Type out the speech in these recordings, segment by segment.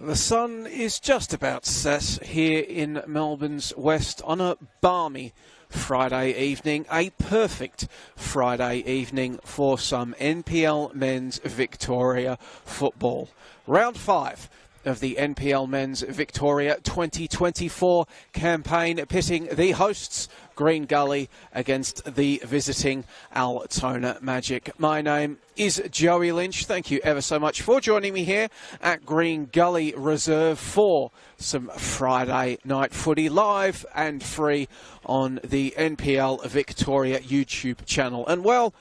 The sun is just about set here in Melbourne's west on a balmy Friday evening, a perfect Friday evening for some NPL Men's Victoria football. Round 5 of the NPL Men's Victoria 2024 campaign, pitting the hosts Green Gully against the visiting Altona Magic. My name is Joey Lynch. Thank you ever so much for joining me here at Green Gully Reserve for some Friday night footy, live and free on the NPL Victoria YouTube channel. And well,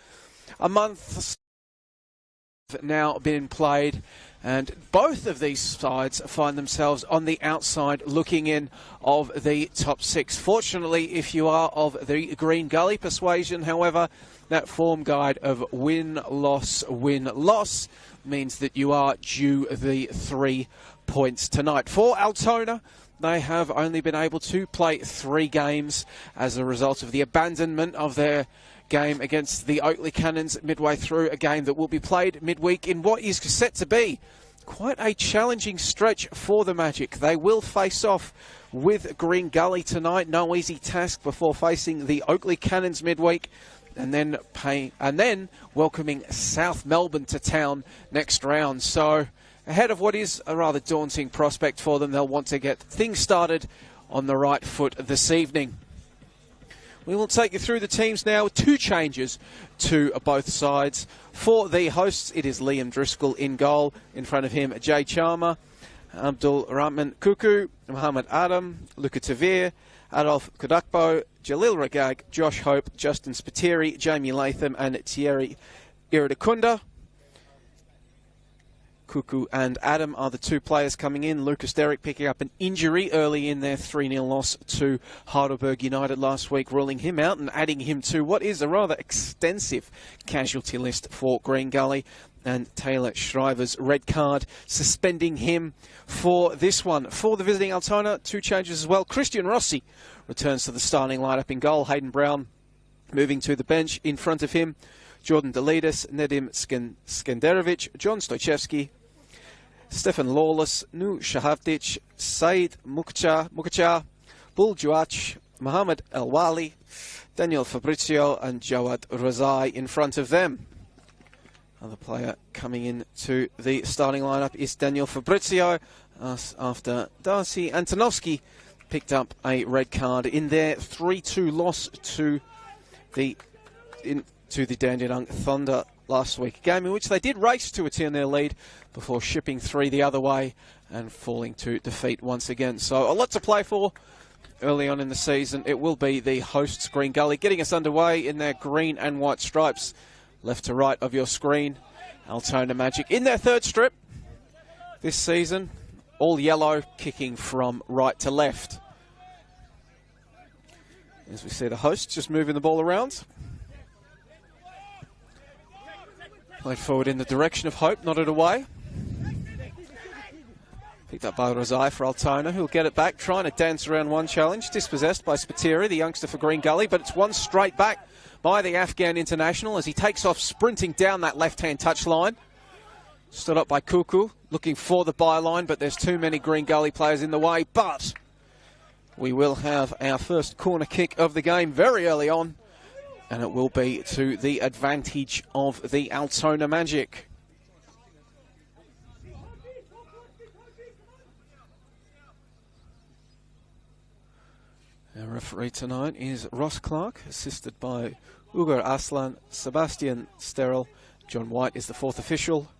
a month now been played, and both of these sides find themselves on the outside looking in of the top 6. Fortunately, if you are of the Green Gully persuasion, however, that form guide of win-loss means that you are due the 3 points tonight. For Altona, they have only been able to play 3 games as a result of the abandonment of their game against the Oakley Cannons midway through a game that will be played midweek in what is set to be quite a challenging stretch for the Magic. They will face off with Green Gully tonight, no easy task, before facing the Oakley Cannons midweek and then welcoming South Melbourne to town next round. So ahead of what is a rather daunting prospect for them, they'll want to get things started on the right foot this evening. We will take you through the teams now with 2 changes to both sides. For the hosts, it is Liam Driscoll in goal. In front of him, Jay Chalmer, Abdul Rahman Kuku, Muhammad Adam, Luka Tavir, Adolf Kodakbo, Jalil Ragag, Josh Hope, Justin Spiteri, Jamie Latham and Thierry Iridakunda. Kuku and Adam are the 2 players coming in. Lucas Derrick picking up an injury early in their 3-0 loss to Heidelberg United last week, ruling him out and adding him to what is a rather extensive casualty list for Green Gully. And Taylor Shriver's red card, suspending him for this one. For the visiting Altona, 2 changes as well. Christian Rossi returns to the starting lineup in goal. Hayden Brown moving to the bench. In front of him, Jordan Delitis, Nedim Skenderovic, John Stoichevsky, Stefan Lawless, Nu Shahavdic, Said Mukacha, Bul Juach, Mohamed El Wali, Daniel Fabrizio and Jawad Razai in front of them. Another player coming into the starting lineup is Daniel Fabrizio, after Darcy Antonovsky picked up a red card in their 3-2 loss to the Dandenong Thunder last week. A game in which they did race to a 10-0 lead before shipping 3 the other way and falling to defeat once again. So a lot to play for early on in the season. It will be the hosts, Green Gully, getting us underway in their green and white stripes. Left to right of your screen, Altona Magic in their 3rd strip this season. All yellow, kicking from right to left. As we see the hosts just moving the ball around. Played forward in the direction of Hope, nodded away. Picked up by Razai for Altona, who'll get it back, trying to dance around one challenge. Dispossessed by Spiteri, the youngster for Green Gully, but it's one straight back by the Afghan international as he takes off sprinting down that left-hand touchline. Stood up by Kuku, looking for the byline, but there's too many Green Gully players in the way. But we will have our first corner kick of the game very early on, and it will be to the advantage of the Altona Magic. Our referee tonight is Ross Clark, assisted by Ugur Aslan, Sebastian Sterrell. John White is the 4th official.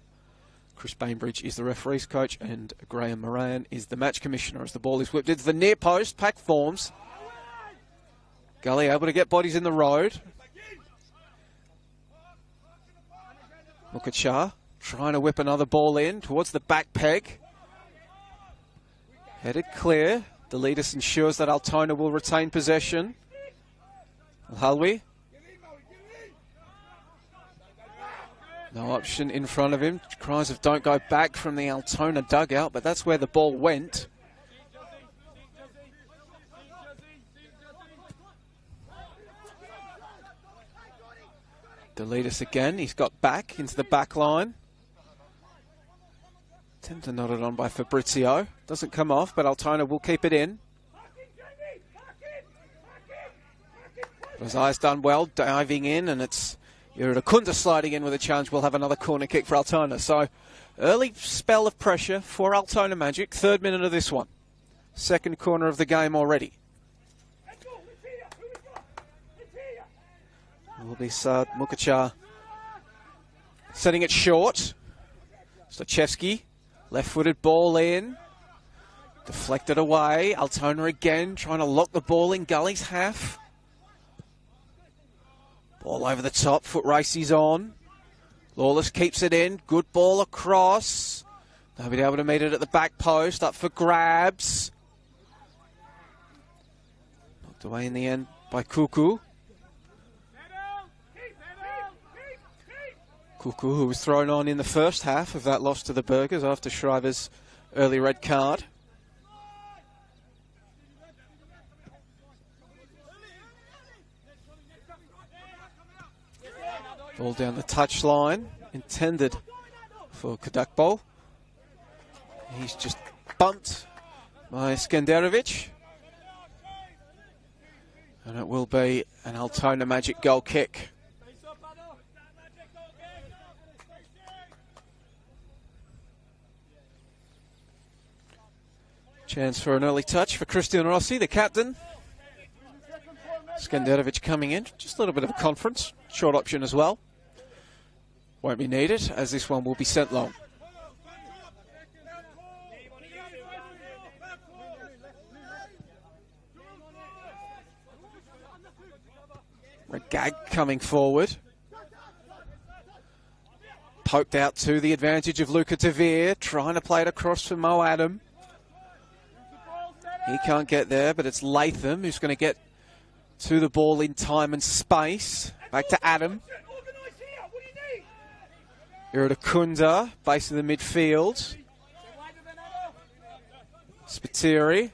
Chris Bainbridge is the referee's coach, and Graham Moran is the match commissioner as the ball is whipped into the near post. Pack forms. Gully able to get bodies in the road. Mukacha trying to whip another ball in towards the back peg. Headed clear. The leader ensures that Altona will retain possession. Al-Halwi. No option in front of him. Cries of don't go back from the Altona dugout, but that's where the ball went. Delitis again. He's got back into the back line. Tender nodded on by Fabrizio. Doesn't come off, but Altona will keep it in. Razai's done well, diving in, and it's Iridakunda sliding in with a challenge. We'll have another corner kick for Altona. So, early spell of pressure for Altona Magic. 3rd minute of this one. 2nd corner of the game already. It will be Saad Mukacha setting it short. Stochevsky, left-footed ball in. Deflected away. Altona again trying to lock the ball in Gully's half. Ball over the top, foot race is on. Lawless keeps it in, good ball across. Nobody able to meet it at the back post, up for grabs. Knocked away in the end by Kuku. Kuku, who was thrown on in the first half of that loss to the Burgers after Shriver's early red card. Ball down the touchline, intended for Kadakbol. He's just bumped by Skenderovic. And it will be an Altona Magic goal kick. Chance for an early touch for Christian Rossi, the captain. Skenderovic coming in, just a little bit of a conference, short option as well. Won't be needed, as this one will be sent long. Regag coming forward. Poked out to the advantage of Luca Tavir, trying to play it across for Mo Adam. He can't get there, but it's Latham who's going to get to the ball in time and space. Back to Adam. Iridakunda, base of the midfield. Spiteri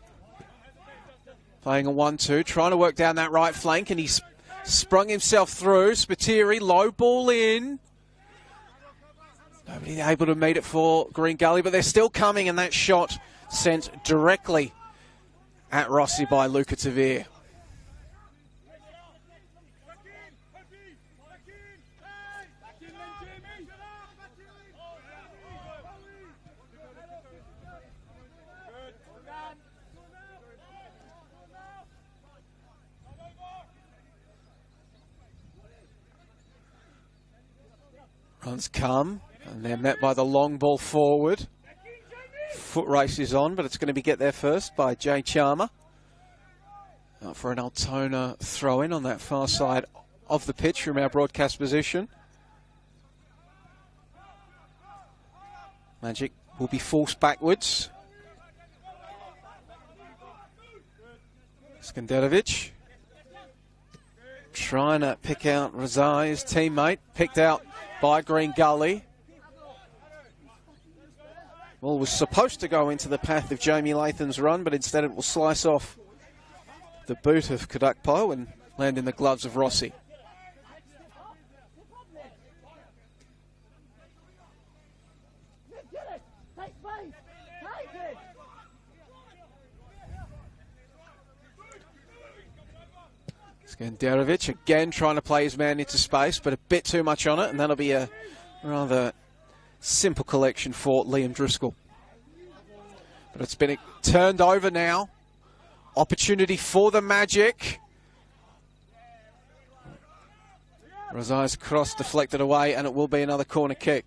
playing a 1-2, trying to work down that right flank, and he's sprung himself through. Spiteri, low ball in. Nobody able to meet it for Green Gully, but they're still coming, and that shot sent directly at Rossi by Luca Tavir. Runs come, and they're met by the long ball forward. Foot race is on, but it's going to be get there first by Jay Charmer. For an Altona throw-in on that far side of the pitch from our broadcast position. Magic will be forced backwards. Skenderovic trying to pick out Razai's teammate, picked out by Green Gully. Well, was supposed to go into the path of Jamie Latham's run, but instead it will slice off the boot of Kadakpo and land in the gloves of Rossi. Skenderovic again trying to play his man into space, but a bit too much on it, and that'll be a rather simple collection for Liam Driscoll. But it's been turned over now. Opportunity for the Magic. Razai's cross deflected away, and it will be another corner kick.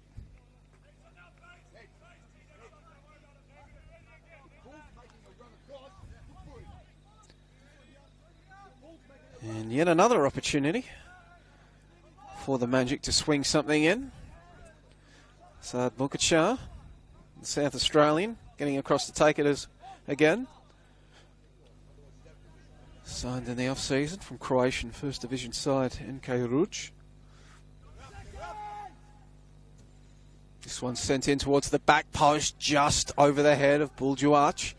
And yet another opportunity for the Magic to swing something in. Saad Mukacha, the South Australian, getting across to take it again. Signed in the off-season from Croatian First Division side NK Ruj. This one's sent in towards the back post, just over the head of Buljuach.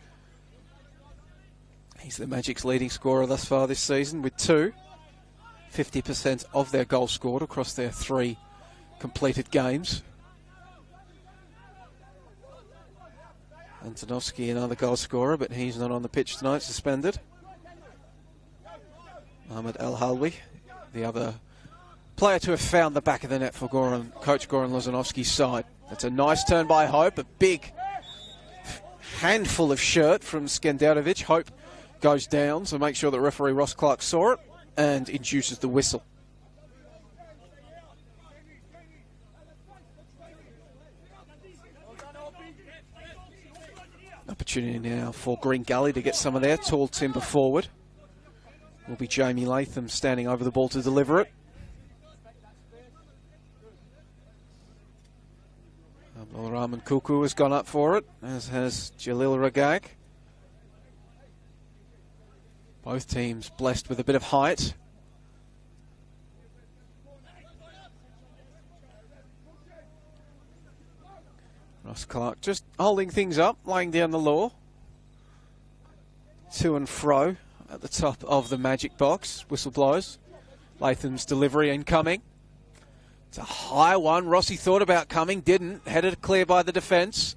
He's the Magic's leading scorer thus far this season with 2. 50% of their goals scored across their 3 completed games. Antonovsky, another goal scorer, but he's not on the pitch tonight, suspended. Ahmed El Halwi, the other player to have found the back of the net for Coach Goran Lozanovsky's side. That's a nice turn by Hope, a big handful of shirt from Skenderovic. Hope goes down, so make sure that referee Ross Clark saw it and induces the whistle. Opportunity now for Green Gully to get some of their tall timber forward. Will be Jamie Latham standing over the ball to deliver it. Rahman Kuku has gone up for it, as has Jalil Ragag. Both teams blessed with a bit of height. Ross Clark just holding things up, laying down the law. To and fro at the top of the magic box. Whistle blows. Latham's delivery incoming. It's a high one. Rossi thought about coming, didn't. Headed clear by the defence.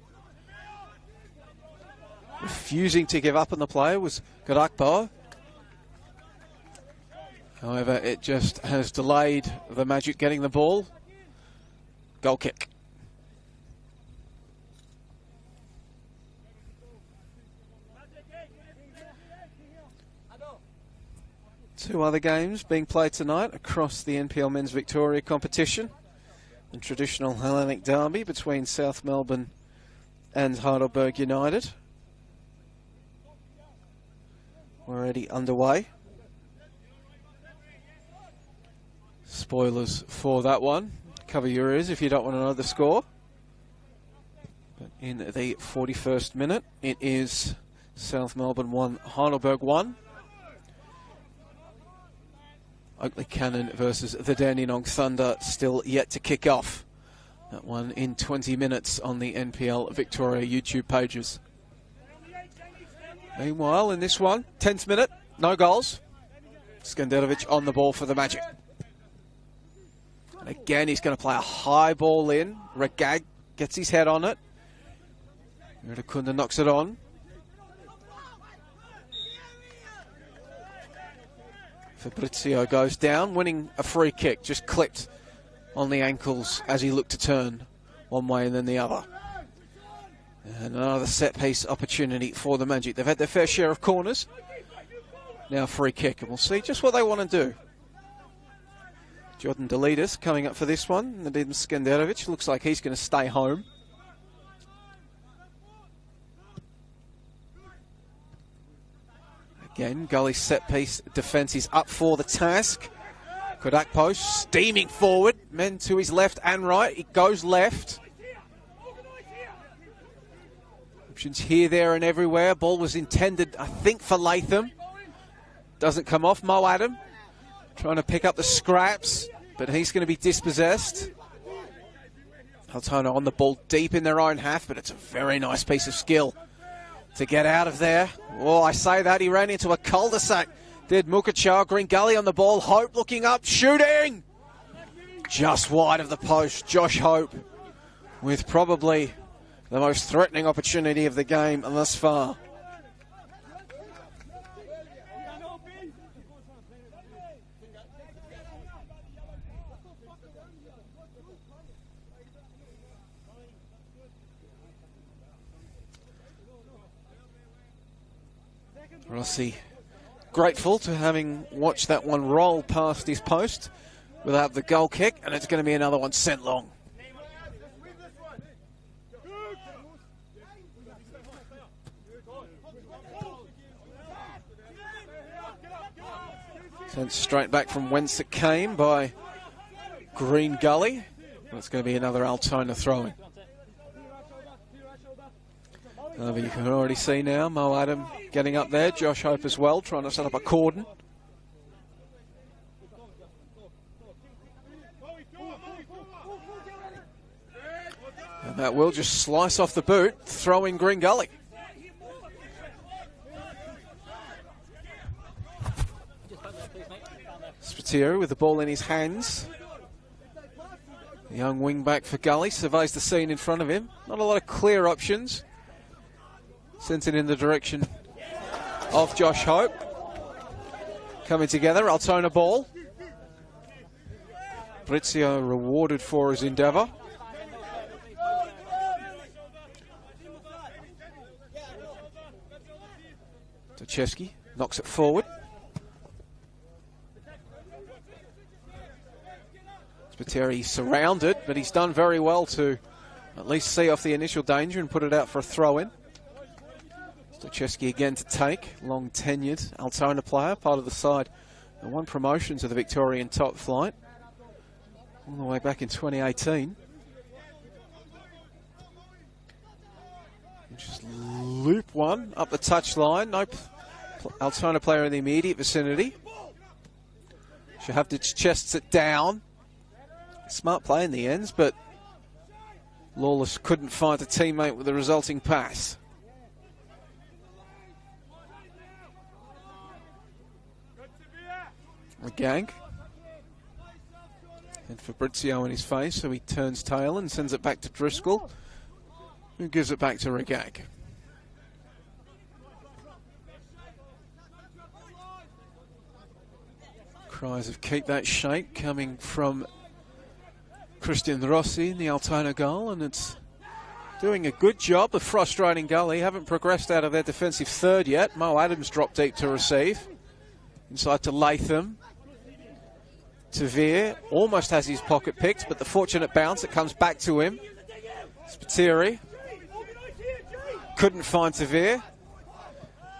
Refusing to give up on the play was Garakpo. However, it just has delayed the Magic getting the ball. Goal kick. Two other games being played tonight across the NPL Men's Victoria competition. The traditional Hellenic derby between South Melbourne and Heidelberg United. Already underway. Spoilers for that one. Cover your ears if you don't want to know the score. But in the 41st minute, it is South Melbourne 1, Heidelberg 1. Oakley Cannon versus the Dandenong Thunder still yet to kick off. That one in 20 minutes on the NPL Victoria YouTube pages. Meanwhile, in this one, 10th minute, no goals. Skenderovic on the ball for the Magic. And again, he's going to play a high ball in. Ragag gets his head on it. Iridakunda knocks it on. Fabrizio goes down, winning a free kick, just clipped on the ankles as he looked to turn one way and then the other. And another set-piece opportunity for the Magic. They've had their fair share of corners. Now free kick, and we'll see just what they want to do. Jordan Delitas coming up for this one. Nadim Skenderovic looks like he's going to stay home. Again, Gully's set-piece defence is up for the task. Kodakpo steaming forward. Men to his left and right. It goes left. Options here, there and everywhere. Ball was intended, I think, for Latham. Doesn't come off. Mo Adam trying to pick up the scraps, but he's going to be dispossessed. Altona on the ball deep in their own half, but it's a very nice piece of skill to get out of there. Oh, I say that, he ran into a cul-de-sac. Did Mukachar. Green Gully on the ball. Hope looking up, shooting! Just wide of the post. Josh Hope with probably the most threatening opportunity of the game thus far. Rossi grateful to having watched that one roll past his post without the goal kick, and it's going to be another one sent long. Sent straight back from whence it came by Green Gully. It's going to be another Altona throwing. But you can already see now Mo Adam getting up there. Josh Hope as well, trying to set up a cordon. And that will just slice off the boot, throwing Green Gully. Spatio with the ball in his hands. The young wing back for Gully surveys the scene in front of him. Not a lot of clear options. Sent it in the direction of Josh Hope. Coming together, Altona ball. Brizio rewarded for his endeavour. Tchesky knocks it forward. Spiteri surrounded, but he's done very well to at least see off the initial danger and put it out for a throw-in. Tchesky again to take, long-tenured Altona player, part of the side that won promotion to the Victorian top flight all the way back in 2018. Just loop one up the touchline. No Altona player in the immediate vicinity. Shahavdic chests it down. Smart play in the ends, but Lawless couldn't find a teammate with the resulting pass. The gang. And Fabrizio in his face, so he turns tail and sends it back to Driscoll, who gives it back to Regag. Cries of keep that shape coming from Christian Rossi in the Altona goal, and it's doing a good job of frustrating Gully. Haven't progressed out of their defensive third yet. Mo Adams dropped deep to receive. Inside to Latham. Tavir almost has his pocket picked, but the fortunate bounce, it comes back to him. Spiteri couldn't find Tavir.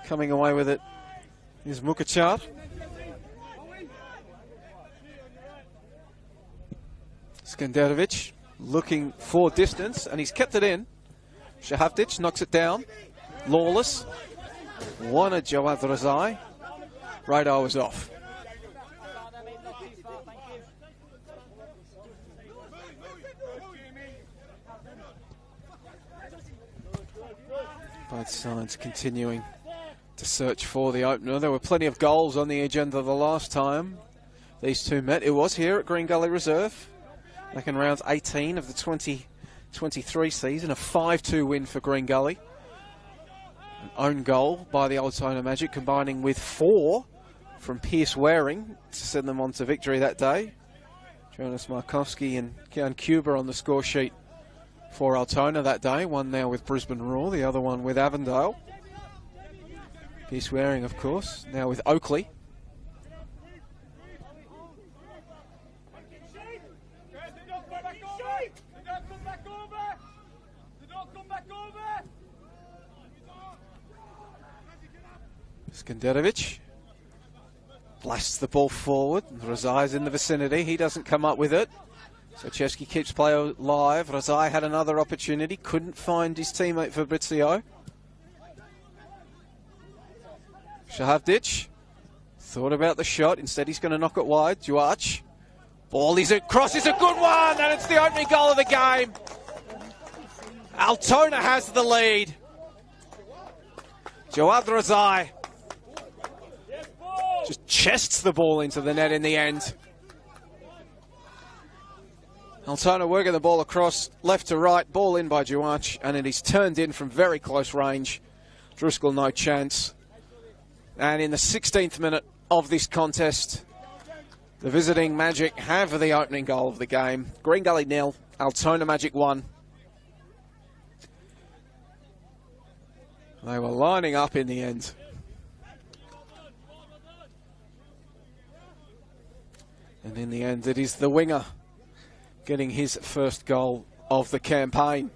Coming away with it is Mukachar. Skanderovic looking for distance, and he's kept it in. Shahavdic knocks it down. Lawless. Wana Jawad Razai. Radar was off. Both sides continuing to search for the opener. There were plenty of goals on the agenda the last time these two met. It was here at Green Gully Reserve back in round 18 of the 2023 season. A 5-2 win for Green Gully. An own goal by the Altona Magic, combining with 4 from Pierce Waring to send them on to victory that day. Jonas Markowski and Kian Cuba on the score sheet for Altona that day. One now with Brisbane Roar, the other one with Avondale. Pierce Waring, of course, now with Oakley. Skanderovic blasts the ball forward. Razai's in the vicinity. He doesn't come up with it. So Chesky keeps play alive. Razai had another opportunity. Couldn't find his teammate Fabrizio. Shahavdic thought about the shot. Instead, he's going to knock it wide. Duach. Ball is across. Is a good one. And it's the opening goal of the game. Altona has the lead. Jawad Razai just chests the ball into the net in the end. Altona working the ball across left to right. Ball in by Duach, and it is turned in from very close range. Driscoll no chance. And in the 16th minute of this contest, the visiting Magic have the opening goal of the game. Green Gully 0, Altona Magic 1. They were lining up in the end. And in the end, it is the winger getting his first goal of the campaign.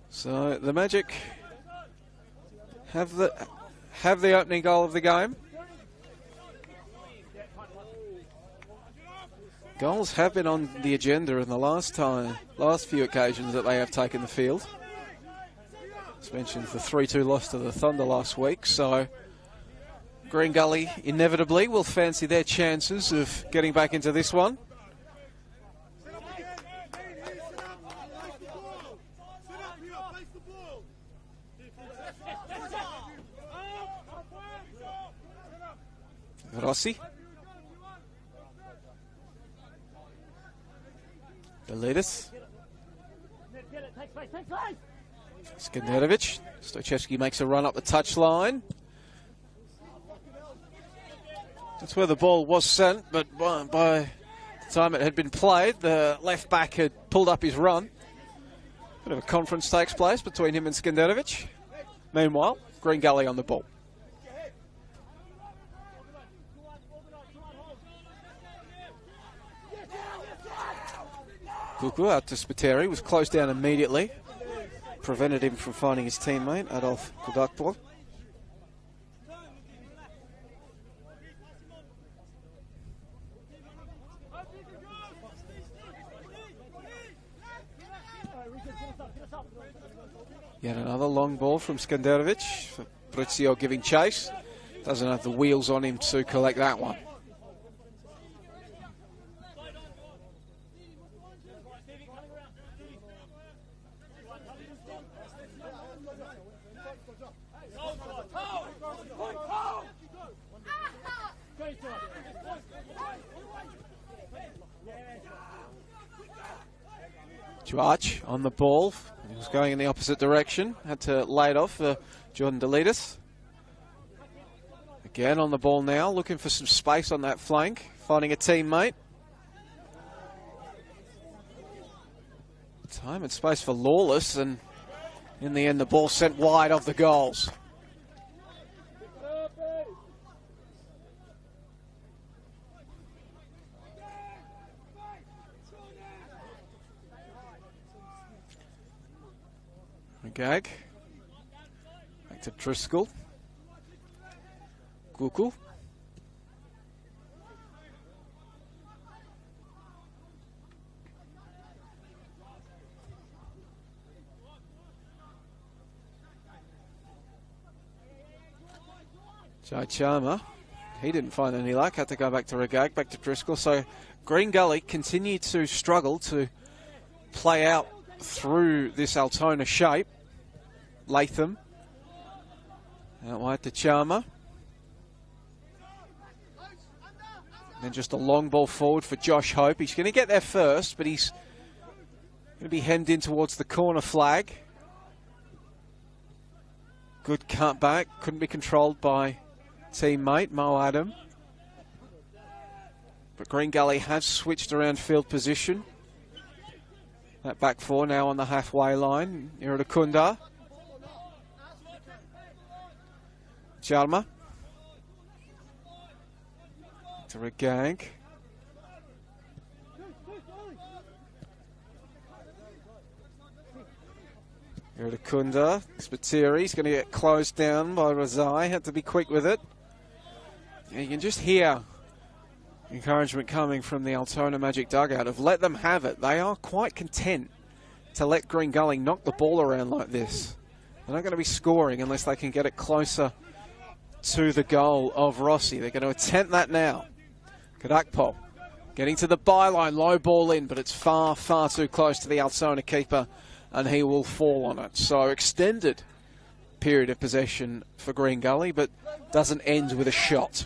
So the Magic have the opening goal of the game. Goals have been on the agenda in the last few occasions that they have taken the field. As mentioned, the 3-2 loss to the Thunder last week, so Green Gully inevitably will fancy their chances of getting back into this one. Rossi. Delidis. Skanderovic. Stoichevski makes a run up the touchline. That's where the ball was sent, but by the time it had been played, the left back had pulled up his run. Bit of a conference takes place between him and Skanderovic. Meanwhile, Green Gully on the ball. Kuku out to Spiteri, was closed down immediately. Prevented him from finding his teammate, Adolf Kudakpol. Yet another long ball from Skanderovic. Brizio giving chase. Doesn't have the wheels on him to collect that one. Juach on the ball. He was going in the opposite direction. Had to lay it off for Jordan Delidis. Again on the ball now, looking for some space on that flank. Finding a teammate. Time and space for Lawless, and in the end the ball sent wide of the goals. Gag. Back to Driscoll. Kuku. Jai Charma. He didn't find any luck. Had to go back to Regag, back to Driscoll. So Green Gully continued to struggle to play out through this Altona shape. Latham. Out wide to Charma. Then just a long ball forward for Josh Hope. He's going to get there first, but he's going to be hemmed in towards the corner flag. Good cutback. Couldn't be controlled by teammate Mo Adam. But Green Gully has switched around field position. That back four now on the halfway line. Iridakunda. Charma. To Regag. Iridakunda. Spiteri. He's going to get closed down by Razai. Had to be quick with it. And you can just hear encouragement coming from the Altona Magic dugout of let them have it. They are quite content to let Green Gully knock the ball around like this. They're not going to be scoring unless they can get it closer to the goal of Rossi. They're going to attempt that now. Kadakpol getting to the byline, low ball in, but it's far, far too close to the Altona keeper, and he will fall on it. So extended period of possession for Green Gully, but doesn't end with a shot.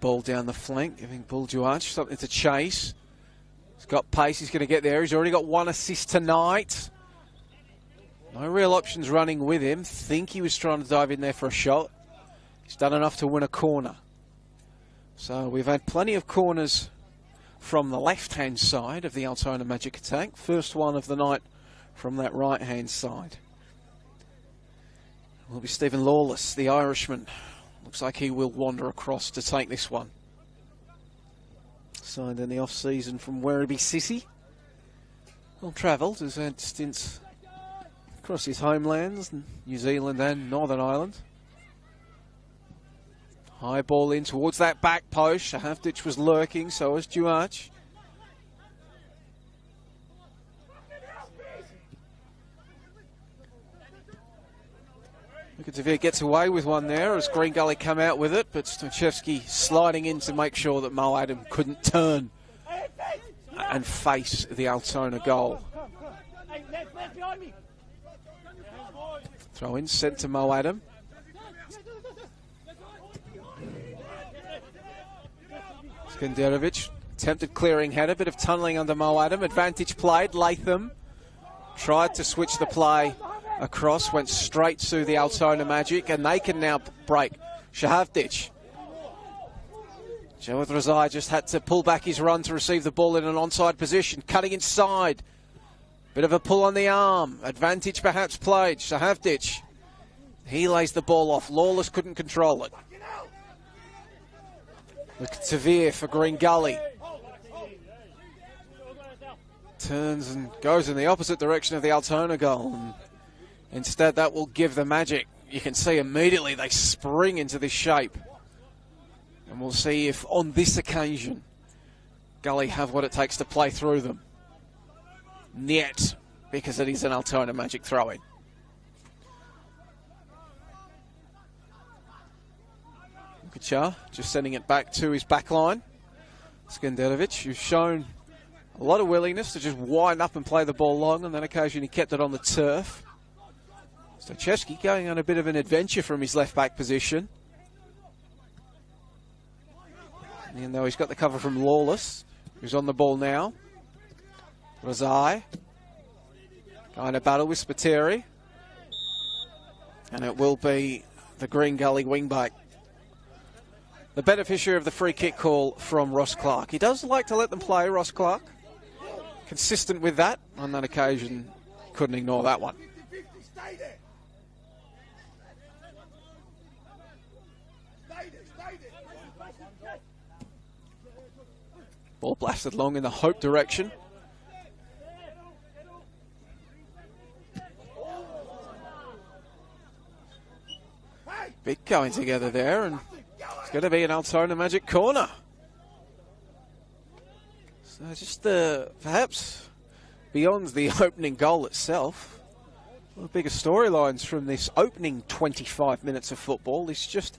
Ball down the flank, giving Buljuach something to chase. He's got pace, he's going to get there. He's already got one assist tonight. No real options running with him. Think he was trying to dive in there for a shot. He's done enough to win a corner. So we've had plenty of corners from the left-hand side of the Altona Magic attack. First one of the night from that right-hand side. Will be Stephen Lawless, the Irishman. Looks like he will wander across to take this one. Signed in the off-season from Werribee City. Well travelled, has had stints across his homelands, New Zealand and Northern Ireland. High ball in towards that back post. Shahavdich was lurking, so was Duarch. Lukatavir gets away with one there as Green Gully come out with it, but Stoichevski sliding in to make sure that Mo Adam couldn't turn and face the Altona goal. Throw in, sent to Mo Adam. Skenderovic, attempted clearing header, bit of tunnelling under Mo Adam. Advantage played, Latham tried to switch the play across, went straight to the Altona Magic, and they can now break. Shahavdic. Jawad Razai just had to pull back his run to receive the ball in an onside position, cutting inside. Bit of a pull on the arm. Advantage perhaps played. Shahavdic. He lays the ball off. Lawless couldn't control it. Look at Tavir for Green Gully. Turns and goes in the opposite direction of the Altona goal. And instead, that will give the Magic. You can see immediately they spring into this shape. And we'll see if on this occasion, Gully have what it takes to play through them. Niet, because it is an Altona Magic throw-in. Lukacha just sending it back to his back line. Skenderovic, who's shown a lot of willingness to just wind up and play the ball long. On that occasion, he kept it on the turf. Stochevski going on a bit of an adventure from his left-back position. Even though he's got the cover from Lawless, who's on the ball now. Razai going to battle with Spiteri. And it will be the Green Gully wingback, the beneficiary of the free kick call from Ross Clark. He does like to let them play, Ross Clark. Consistent with that. On that occasion, couldn't ignore that one. Ball blasted long in the Hope direction. Big going together there, and it's going to be an Altona Magic corner. So just perhaps beyond the opening goal itself, one of the bigger storylines from this opening 25 minutes of football is just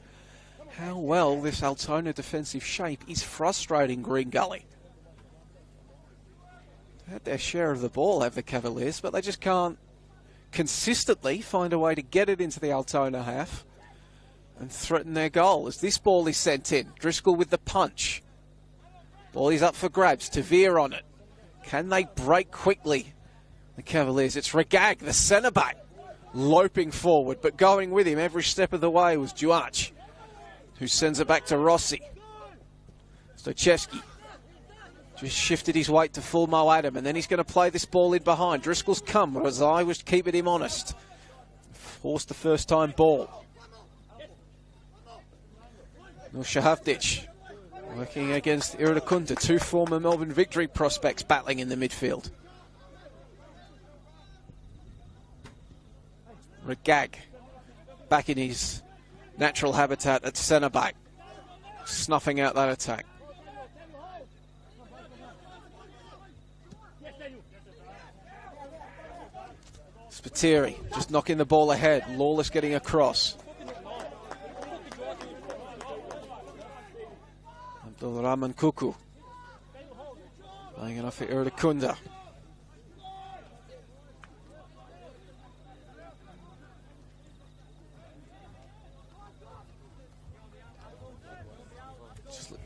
how well this Altona defensive shape is frustrating Green Gully. They had their share of the ball, have the Cavaliers, but they just can't consistently find a way to get it into the Altona half and threaten their goal. As this ball is sent in, Driscoll with the punch. Ball is up for grabs, Tavir on it. Can they break quickly, the Cavaliers? It's Regag, the centre-back, loping forward, but going with him every step of the way was Duach, who sends it back to Rossi. Stochevski just shifted his weight to full Mo Adam, and then he's going to play this ball in behind. Driscoll's come, Razai was keeping him honest. Forced the first-time ball. Shahavdic working against Iridakunda, two former Melbourne Victory prospects battling in the midfield. Regag back in his natural habitat at centre-back, snuffing out that attack. Spiteri just knocking the ball ahead. Lawless getting across. Abdul Rahman Kuku playing it off for Iridakunda.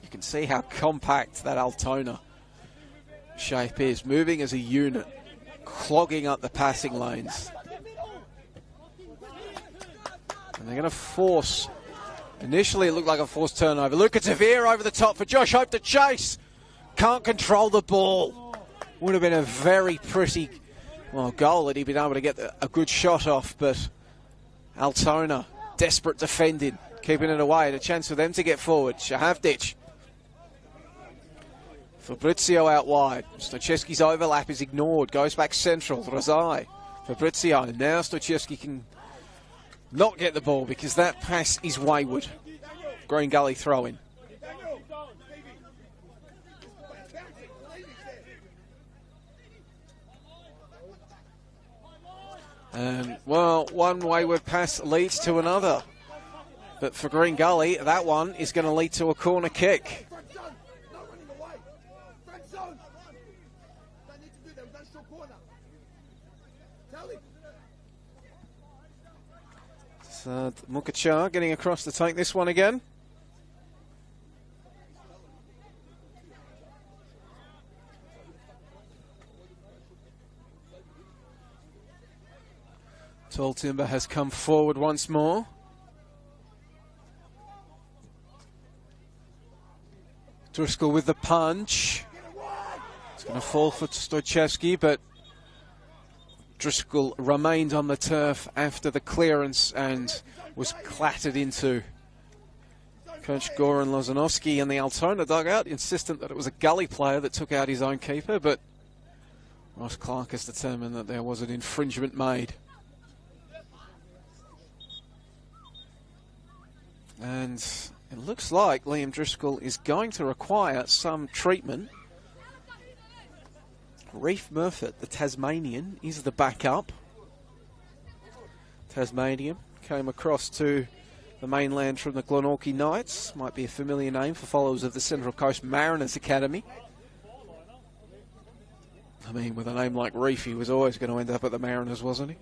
You can see how compact that Altona shape is, moving as a unit, clogging up the passing lanes. And they're going to force, initially it looked like a forced turnover. Look at Tavir over the top for Josh Hope to chase. Can't control the ball. Would have been a very pretty goal that he'd been able to get a good shot off, but Altona desperate defending, keeping it away, and a chance for them to get forward. Shahavdic. Fabrizio out wide. Stochevski's overlap is ignored. Goes back central. Razai. Fabrizio. Now Stochevski can not get the ball because that pass is wayward. Green Gully throw in. And, well, one wayward pass leads to another. But for Green Gully, that one is going to lead to a corner kick. So Mukachar getting across to take this one again. Tall Timber has come forward once more. Driscoll with the punch. It's going to fall for Stoichevsky, but Driscoll remained on the turf after the clearance and was clattered into. Coach Goran Lozanovsky in the Altona dugout, insistent that it was a Gully player that took out his own keeper, but Ross Clark has determined that there was an infringement made. And it looks like Liam Driscoll is going to require some treatment. Reef Murphy, the Tasmanian, is the backup. Tasmanian came across to the mainland from the Glenorchy Knights. Might be a familiar name for followers of the Central Coast Mariners Academy. I mean, with a name like Reef, he was always going to end up at the Mariners, wasn't he?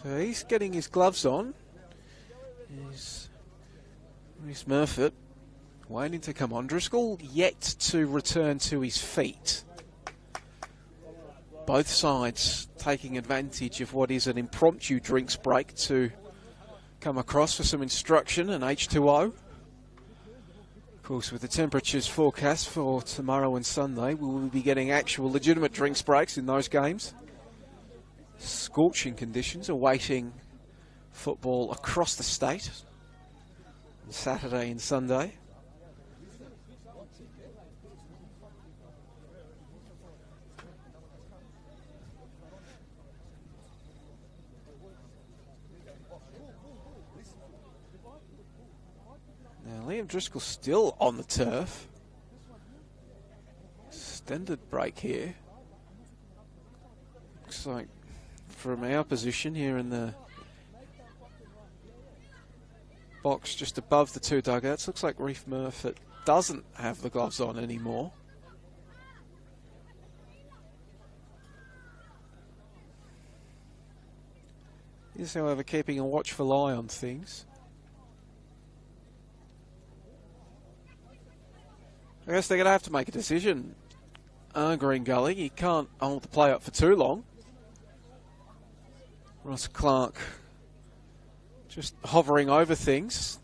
So he's getting his gloves on. Reese Murphy waiting to come on. Driscoll yet to return to his feet. Both sides taking advantage of what is an impromptu drinks break to come across for some instruction and H2O. Of course, with the temperatures forecast for tomorrow and Sunday, we will be getting actual legitimate drinks breaks in those games. Scorching conditions awaiting football across the state on Saturday and Sunday. Now Liam Driscoll still on the turf. Extended break here. Looks like from our position here in the box just above the two dugouts, looks like Reef Murphy doesn't have the gloves on anymore. He's, however, keeping a watchful eye on things. I guess they're going to have to make a decision. Green Gully, he can't hold the play up for too long. Ross Clark just hovering over things.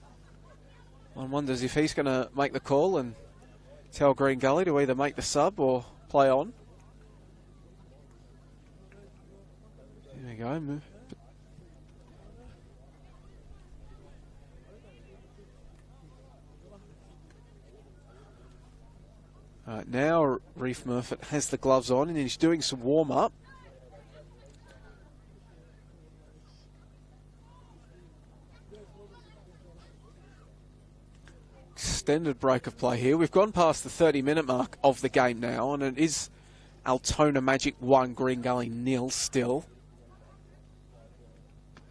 One wonders if he's going to make the call and tell Green Gully to either make the sub or play on. There we go. Right, now Reef Murphy has the gloves on and he's doing some warm-up. Extended break of play here. We've gone past the 30-minute mark of the game now, and it is Altona Magic 1, Green Gully 0 still.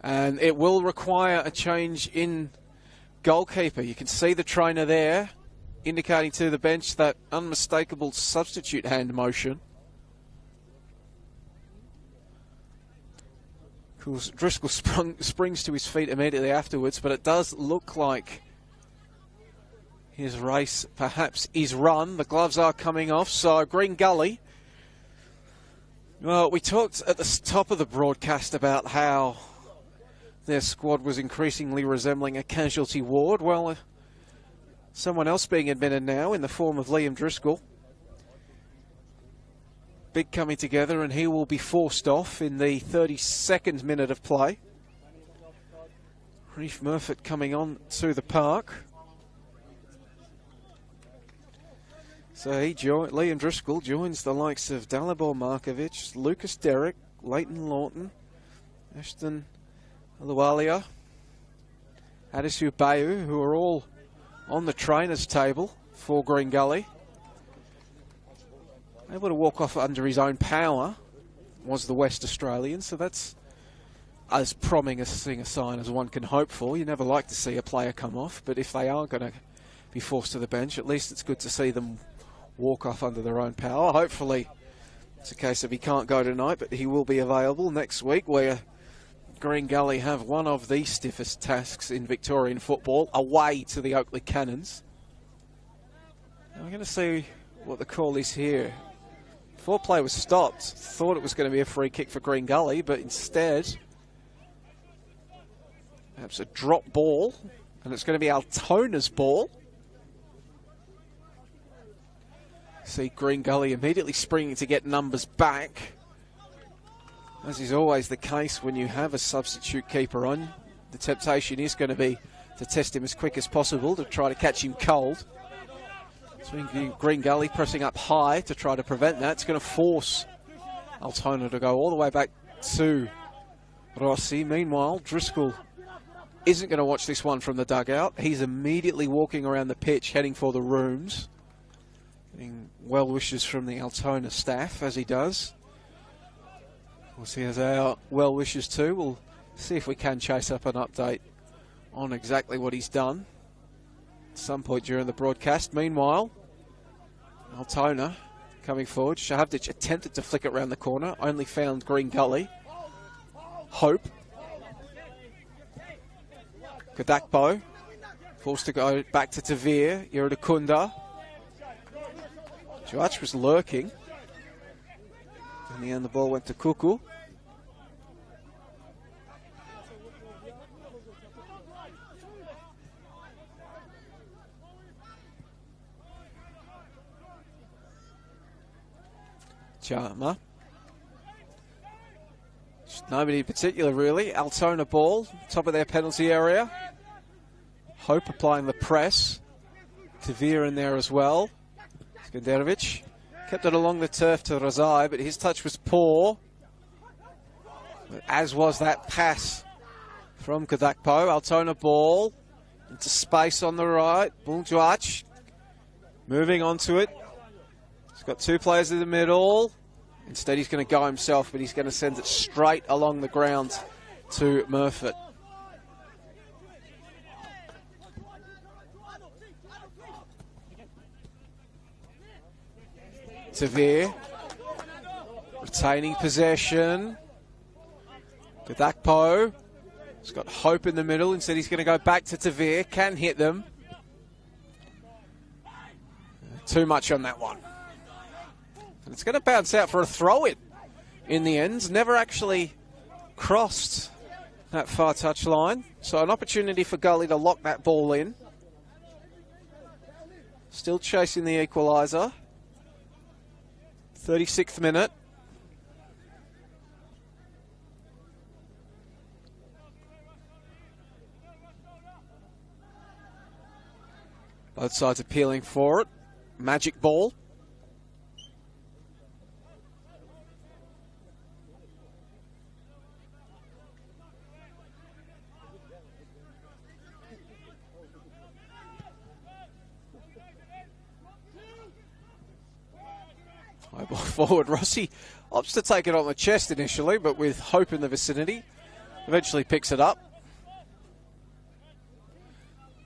And it will require a change in goalkeeper. You can see the trainer there indicating to the bench that unmistakable substitute hand motion. Of course, Driscoll springs to his feet immediately afterwards, but it does look like his race perhaps is run. The gloves are coming off, so Green Gully. Well, we talked at the top of the broadcast about how their squad was increasingly resembling a casualty ward. Well, someone else being admitted now in the form of Liam Driscoll. Big coming together, and he will be forced off in the 32nd minute of play. Reef Murphy coming on to the park. So Liam Driscoll joins the likes of Dalibor Markovic, Lucas Derrick, Leighton Lawton, Ashton Aluwalia, Adisu Bayu, who are all on the trainer's table for Green Gully. Able to walk off under his own power was the West Australian, so that's as promising a sign as one can hope for. You never like to see a player come off, but if they are going to be forced to the bench, at least it's good to see them walk off under their own power. Hopefully it's a case of he can't go tonight, but he will be available next week, where Green Gully have one of the stiffest tasks in Victorian football, away to the Oakley Cannons. Now we're going to see what the call is here. Before play was stopped, thought it was going to be a free kick for Green Gully, but instead, perhaps a drop ball, and it's going to be Altona's ball. See Green Gully immediately springing to get numbers back. As is always the case when you have a substitute keeper on, the temptation is going to be to test him as quick as possible to try to catch him cold. So Green Gully pressing up high to try to prevent that. It's going to force Altona to go all the way back to Rossi. Meanwhile, Driscoll isn't going to watch this one from the dugout. He's immediately walking around the pitch, heading for the rooms. Getting well wishes from the Altona staff as he does. We'll see as our well wishes too. We'll see if we can chase up an update on exactly what he's done at some point during the broadcast. Meanwhile, Altona coming forward. Shahavdic attempted to flick it around the corner, only found Green Gully. Hope. Kadakpo forced to go back to Tavir. Iridakunda. Joach was lurking. In the end, the ball went to Kuku. Chama. Just nobody in particular, really. Altona ball, top of their penalty area. Hope applying the press. Tavir in there as well. Skanderovic kept it along the turf to Razai, but his touch was poor. As was that pass from Kadakpo. Altona ball into space on the right. Buljuach moving onto it. He's got two players in the middle. Instead, he's going to go himself, but he's going to send it straight along the ground to Murfitt. Tavir retaining possession. Kadakpo has got Hope in the middle. Instead, he's going to go back to Tavir. Can hit them. Too much on that one. And it's going to bounce out for a throw-in the end. Never actually crossed that far touch line. So an opportunity for Gully to lock that ball in. Still chasing the equaliser. 36th minute. Both sides appealing for it. Magic ball. High ball forward. Rossi opts to take it on the chest initially, but with Hope in the vicinity, eventually picks it up.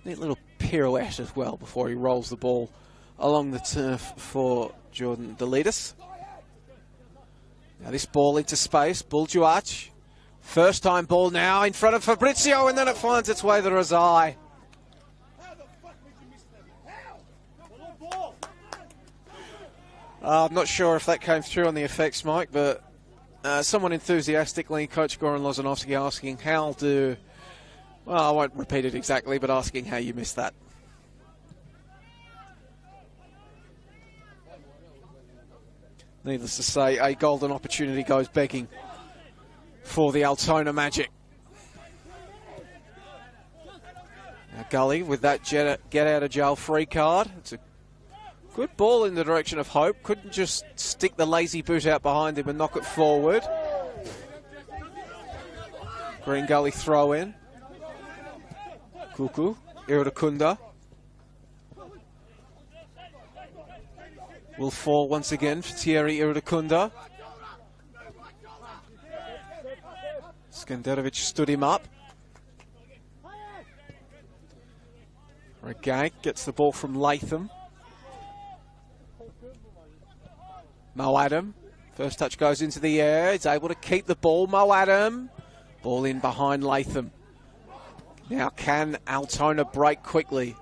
Neat little pirouette as well before he rolls the ball along the turf for Jordan Delitis. Now this ball into space. Buljuach. First time ball now in front of Fabrizio, and then it finds its way to Razai. I'm not sure if that came through on the effects, Mike, but someone enthusiastically, Coach Goran Lozanovsky, asking how do... Well, I won't repeat it exactly, but asking how you missed that. Needless to say, a golden opportunity goes begging for the Altona Magic. Now Gully with that get out of jail free card. It's a good ball in the direction of Hope. Couldn't just stick the lazy boot out behind him and knock it forward. Green Gully throw in. Kuku, Iridakunda. will fall once again for Thierry Iradukunda. Skanderovic stood him up. Regag gets the ball from Latham. Mo Adam. First touch goes into the air. He's able to keep the ball. Mo Adam. Ball in behind Latham. Now can Altona break quickly?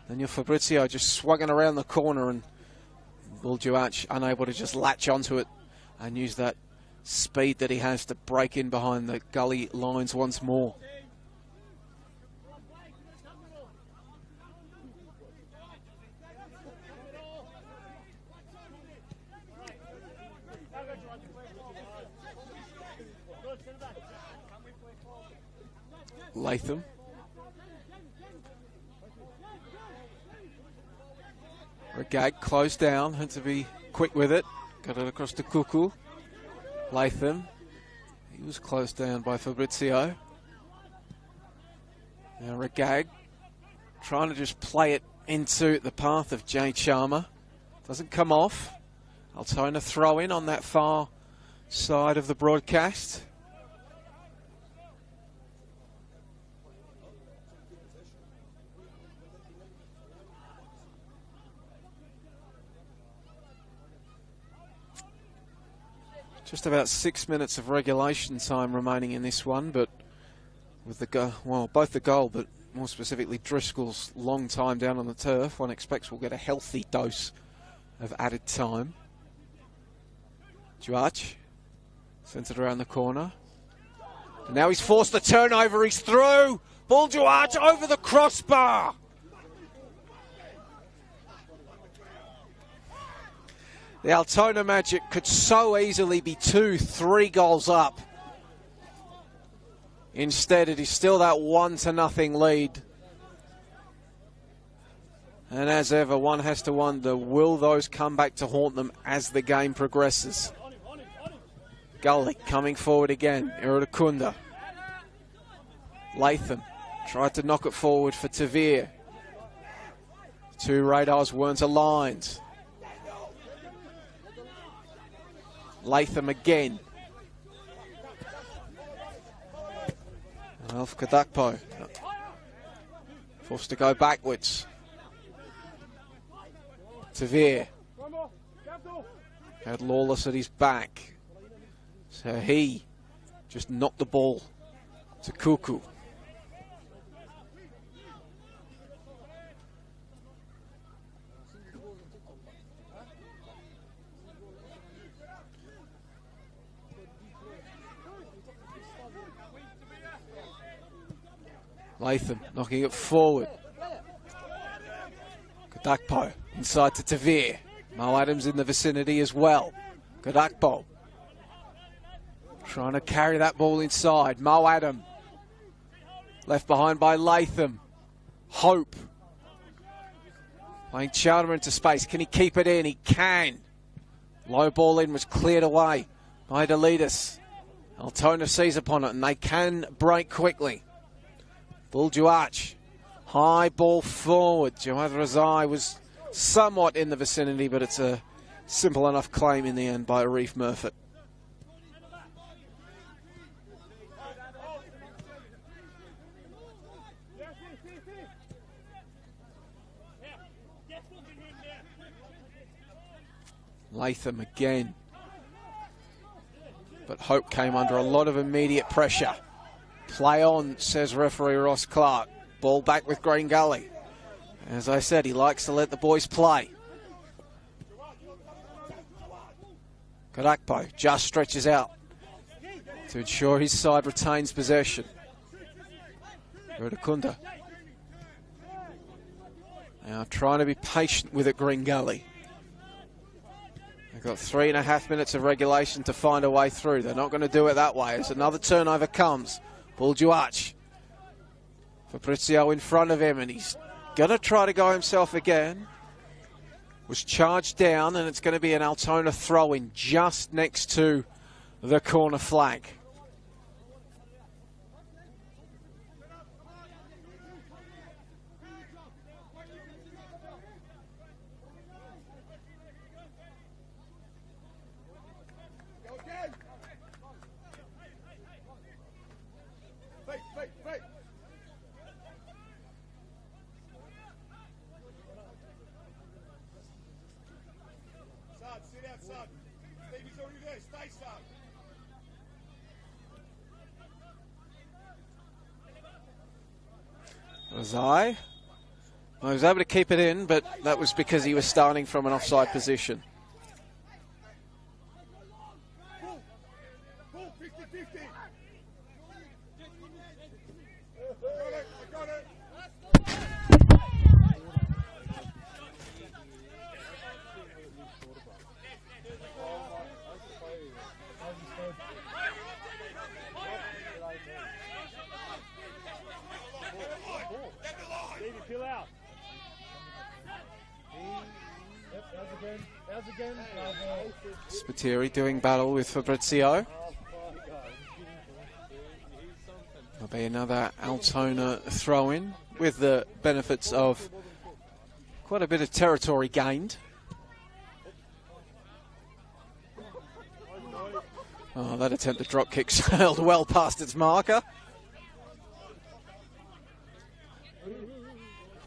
Daniel Fabrizio just swinging around the corner, and Buljuach unable to just latch onto it and use that speed that he has to break in behind the Gully lines once more. Latham. Regag closed down, had to be quick with it. Got it across to Kuku. Latham. He was closed down by Fabrizio. Now Regag trying to just play it into the path of Jay Charmer. Doesn't come off. Altona throw in on that far side of the broadcast. Just about 6 minutes of regulation time remaining in this one, but with the goal, well, both the goal, but more specifically Driscoll's long time down on the turf, one expects we'll get a healthy dose of added time. Juach centered around the corner. And now he's forced the turnover, he's through! Buljuach over the crossbar! The Altona Magic could so easily be 2-3 goals up. Instead, it is still that 1-0 lead. And as ever, one has to wonder, will those come back to haunt them as the game progresses? Gully coming forward again. Iradukunda. Latham tried to knock it forward for Tavir. Two radars weren't aligned. Latham again. Alf Kadakpo forced to go backwards. Tavir had Lawless at his back, so he just knocked the ball to Kuku. Latham knocking it forward. Kadakpo inside to Tavir. Mo Adams in the vicinity as well. Kadakpo trying to carry that ball inside. Mo Adam left behind by Latham. Hope playing Chowder into space. Can he keep it in? He can. Low ball in was cleared away by Delitas. Altona sees upon it and they can break quickly. Buljuach, high ball forward. Jawad Razai was somewhat in the vicinity, but it's a simple enough claim in the end by Arif Murphy. Latham again. But Hope came under a lot of immediate pressure. Play on, says referee Ross Clark. Ball back with Green Gully. As I said, he likes to let the boys play. Kadakpo just stretches out to ensure his side retains possession. Iradukunda now trying to be patient with it, Green Gully. They've got 3.5 minutes of regulation to find a way through. They're not going to do it that way as another turnover comes. Buljuach. Fabrizio in front of him, and he's going to try to go himself again. Was charged down, and it's going to be an Altona throw-in just next to the corner flag. Razai. Well, he was able to keep it in, but that was because he was starting from an offside position. Spiteri doing battle with Fabrizio. There'll be another Altona throw-in with the benefits of quite a bit of territory gained. Oh, that attempted drop kick sailed well past its marker.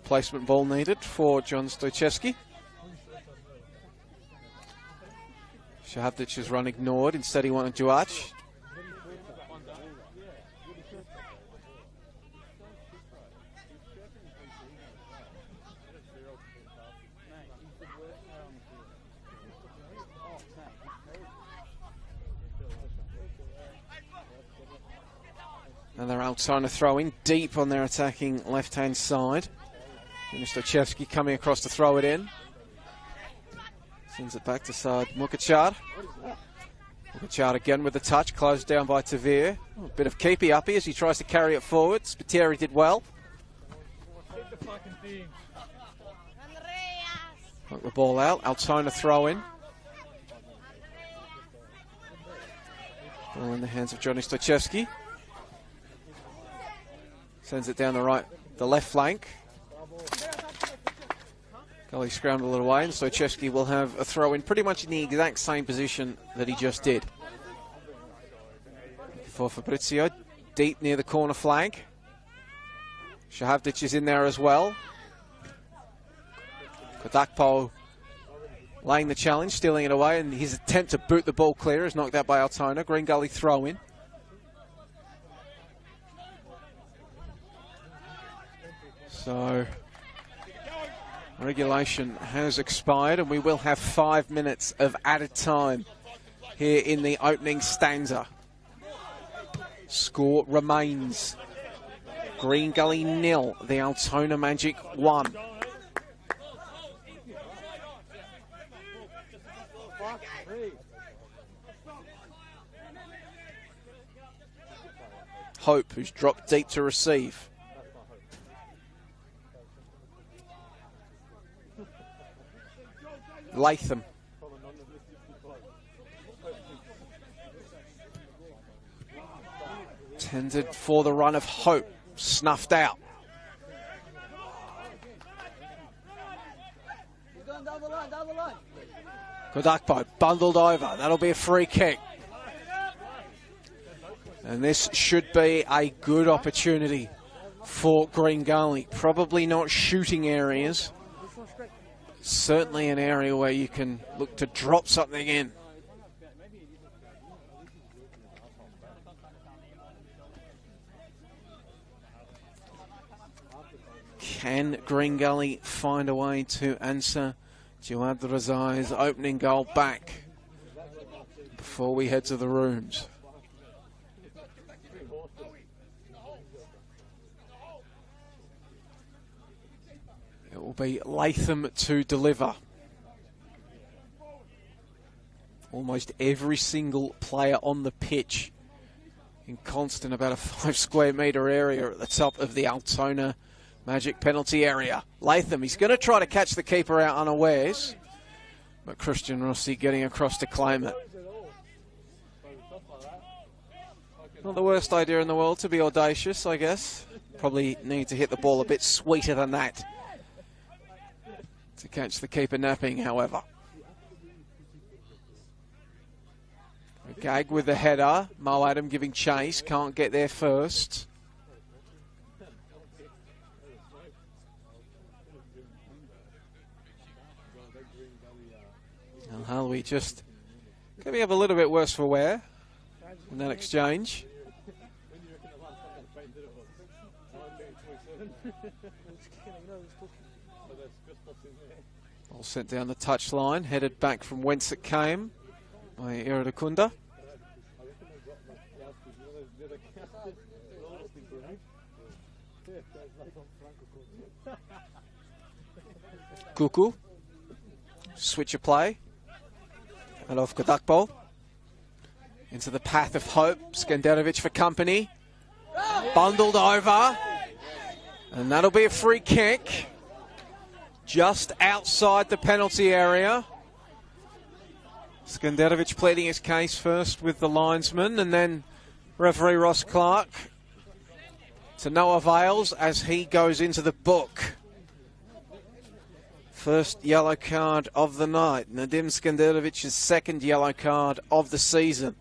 Placement ball needed for John Stoichevski. Shahavdic's run ignored. Instead, he wanted Duach. Another Altona throwing deep on their attacking left-hand side. Stoichevski coming across to throw it in. Sends it back to Saad Mukachar. Mukachar again with the touch, closed down by Tavir. A bit of keepy-uppy as he tries to carry it forward. Spiteri did well. Knock the ball out. Altona throw in. Ball in the hands of Johnny Stoichevski. Sends it down the left flank. Gully scrambled it away, and Stoichevski will have a throw in pretty much in the exact same position that he just did. For Fabrizio, deep near the corner flank. Shahavdic is in there as well. Kodakpo laying the challenge, stealing it away, and his attempt to boot the ball clear is knocked out by Altona. Green Gully throw in. So regulation has expired, and we will have 5 minutes of added time here in the opening stanza. Score remains Green Gully 0, the Altona Magic 1. Hope, who's dropped deep to receive. Latham. Tended for the run of Hope. Snuffed out. Kodakpo bundled over. That'll be a free kick. And this should be a good opportunity for Green Gully. Probably not shooting areas. Certainly an area where you can look to drop something in. Can Green Gully find a way to answer Jawad Razai's opening goal back before we head to the rooms? It will be Latham to deliver. Almost every single player on the pitch in constant about a 5 square metre area at the top of the Altona Magic penalty area. Latham, he's going to try to catch the keeper out unawares, but Christian Rossi getting across to claim it. Not the worst idea in the world to be audacious, I guess. Probably need to hit the ball a bit sweeter than that to catch the keeper napping, however. A gag with the header. Mo Adam giving chase. Can't get there first. Al Halwi just coming up a little bit worse for wear in that exchange. All sent down the touchline, headed back from whence it came by Iradakunda. Kuku, switch of play, and off Godakpo. Into the path of hope, Skanderovic for company. Bundled over, and that'll be a free kick. Just outside the penalty area. Skanderovic pleading his case first with the linesman, and then referee Ross Clark to no avails as he goes into the book. First yellow card of the night. Nadim Skanderovic's second yellow card of the season.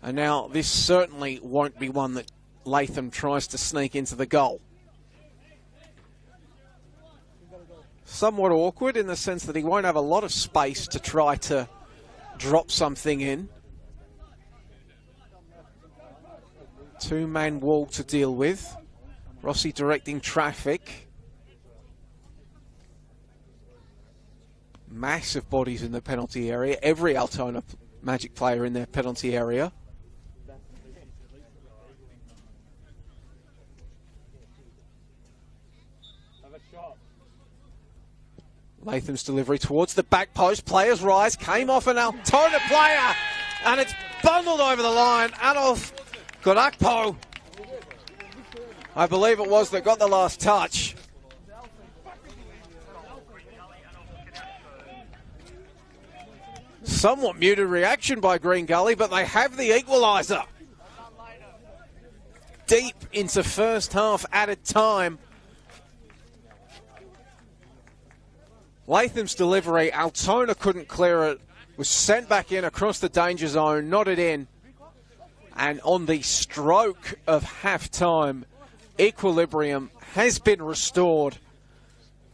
And now this certainly won't be one that Latham tries to sneak into the goal. Somewhat awkward in the sense that he won't have a lot of space to try to drop something in. Two-man wall to deal with. Rossi directing traffic. Massive bodies in the penalty area. Every Altona Magic player in their penalty area. Latham's delivery towards the back post. Players rise. Came off an Altona player. And it's bundled over the line. Adolf Godakpo, I believe it was, that got the last touch. Somewhat muted reaction by Green Gully, but they have the equaliser. Deep into first half added time. Latham's delivery, Altona couldn't clear it, was sent back in across the danger zone, nodded in, and on the stroke of half-time, equilibrium has been restored.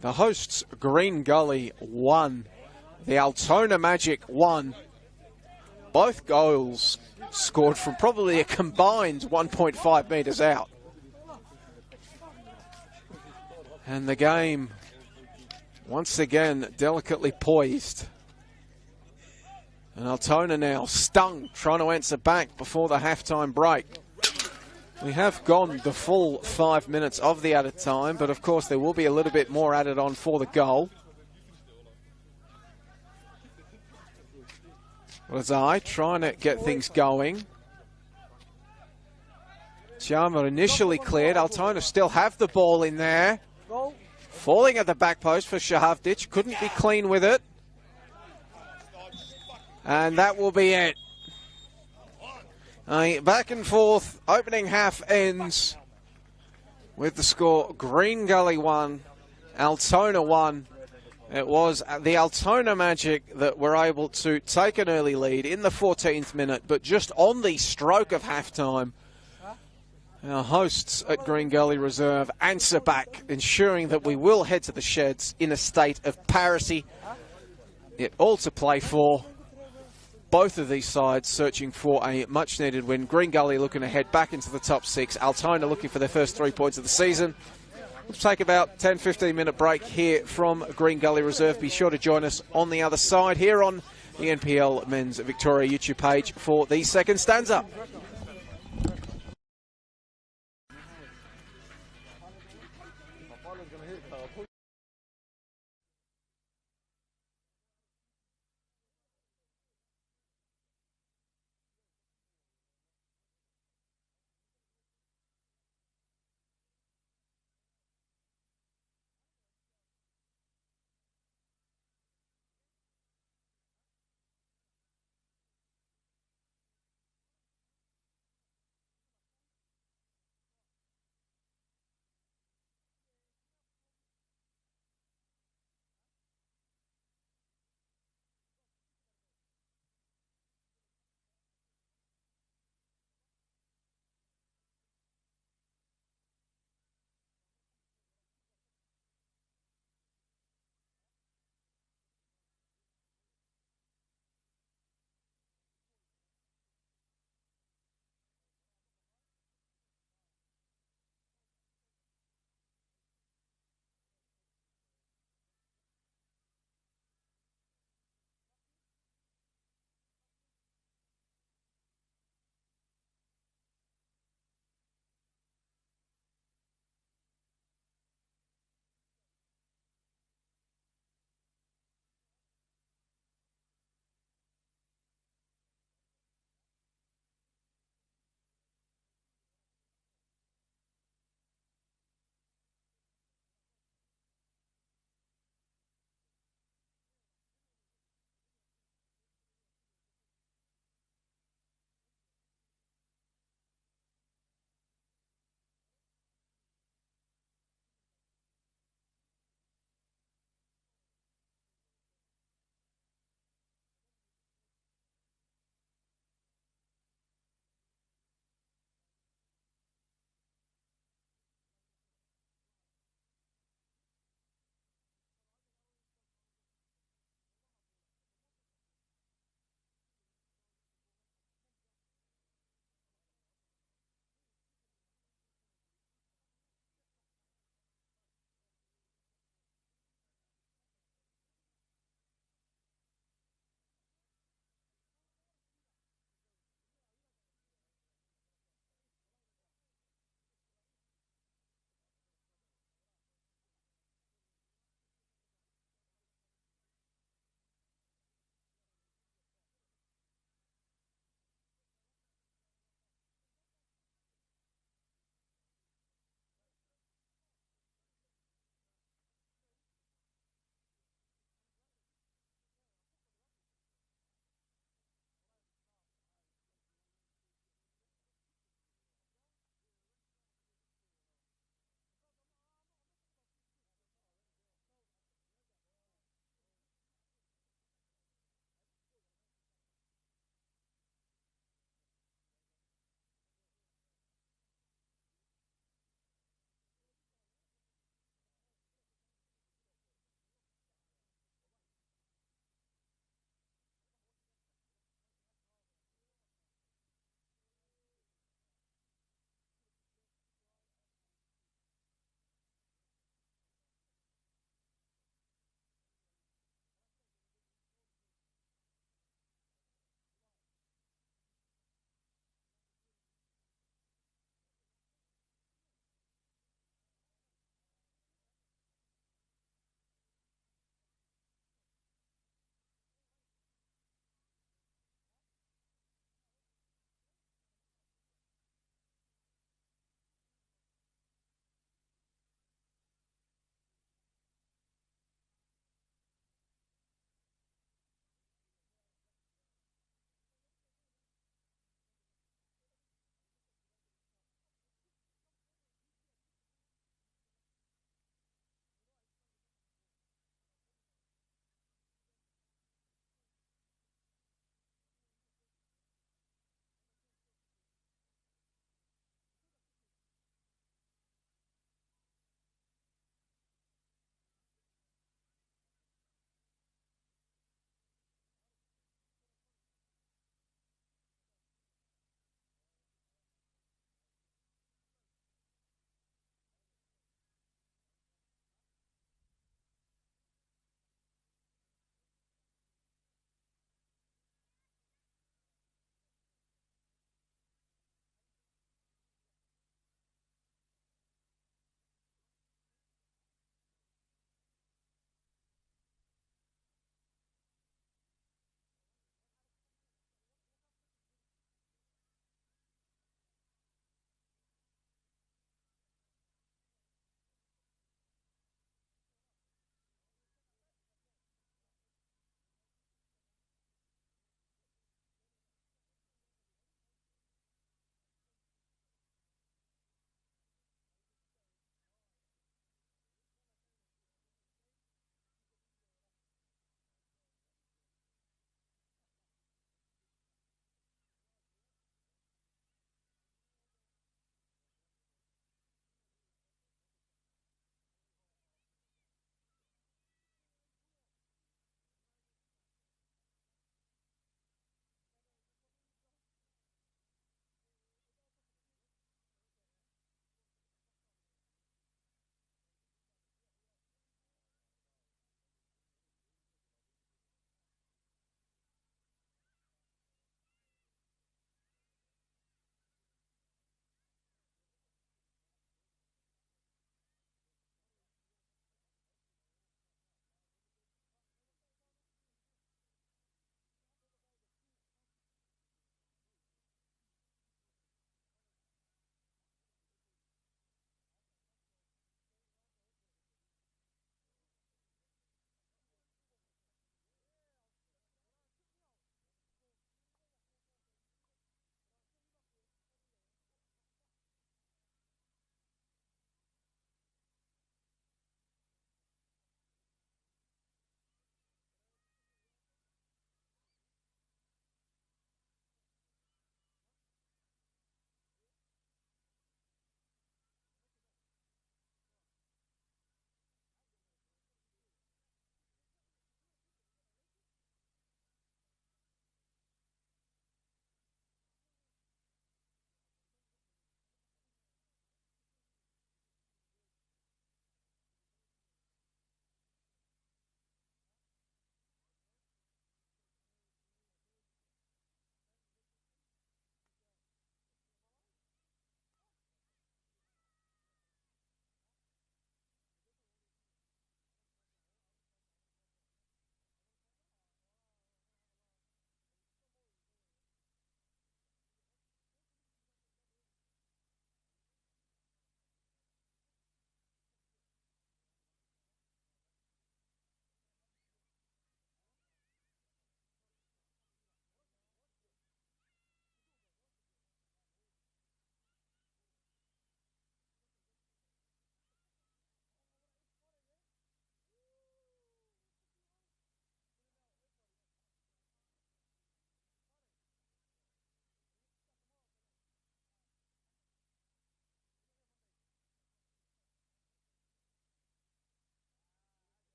The hosts, Green Gully, won. The Altona Magic won. Both goals scored from probably a combined 1.5 metres out. And the game, once again, delicately poised. And Altona now stung, trying to answer back before the halftime break. We have gone the full 5 minutes of the added time, but of course there will be a little bit more added on for the goal. Lazai trying to get things going. Chama initially cleared. Altona still have the ball in there. Falling at the back post for Shahavdic. Couldn't be clean with it. And that will be it. A back and forth opening half ends with the score Green Gully 1, Altona 1. It was the Altona Magic that were able to take an early lead in the 14th minute, but just on the stroke of halftime, our hosts at Green Gully Reserve answer back, ensuring that we will head to the sheds in a state of parity. It all to play for. Both of these sides searching for a much-needed win. Green Gully looking to head back into the top 6. Altona looking for their first 3 points of the season. We'll take about 10-15 minute break here from Green Gully Reserve. Be sure to join us on the other side here on the NPL Men's Victoria YouTube page for the second stanza.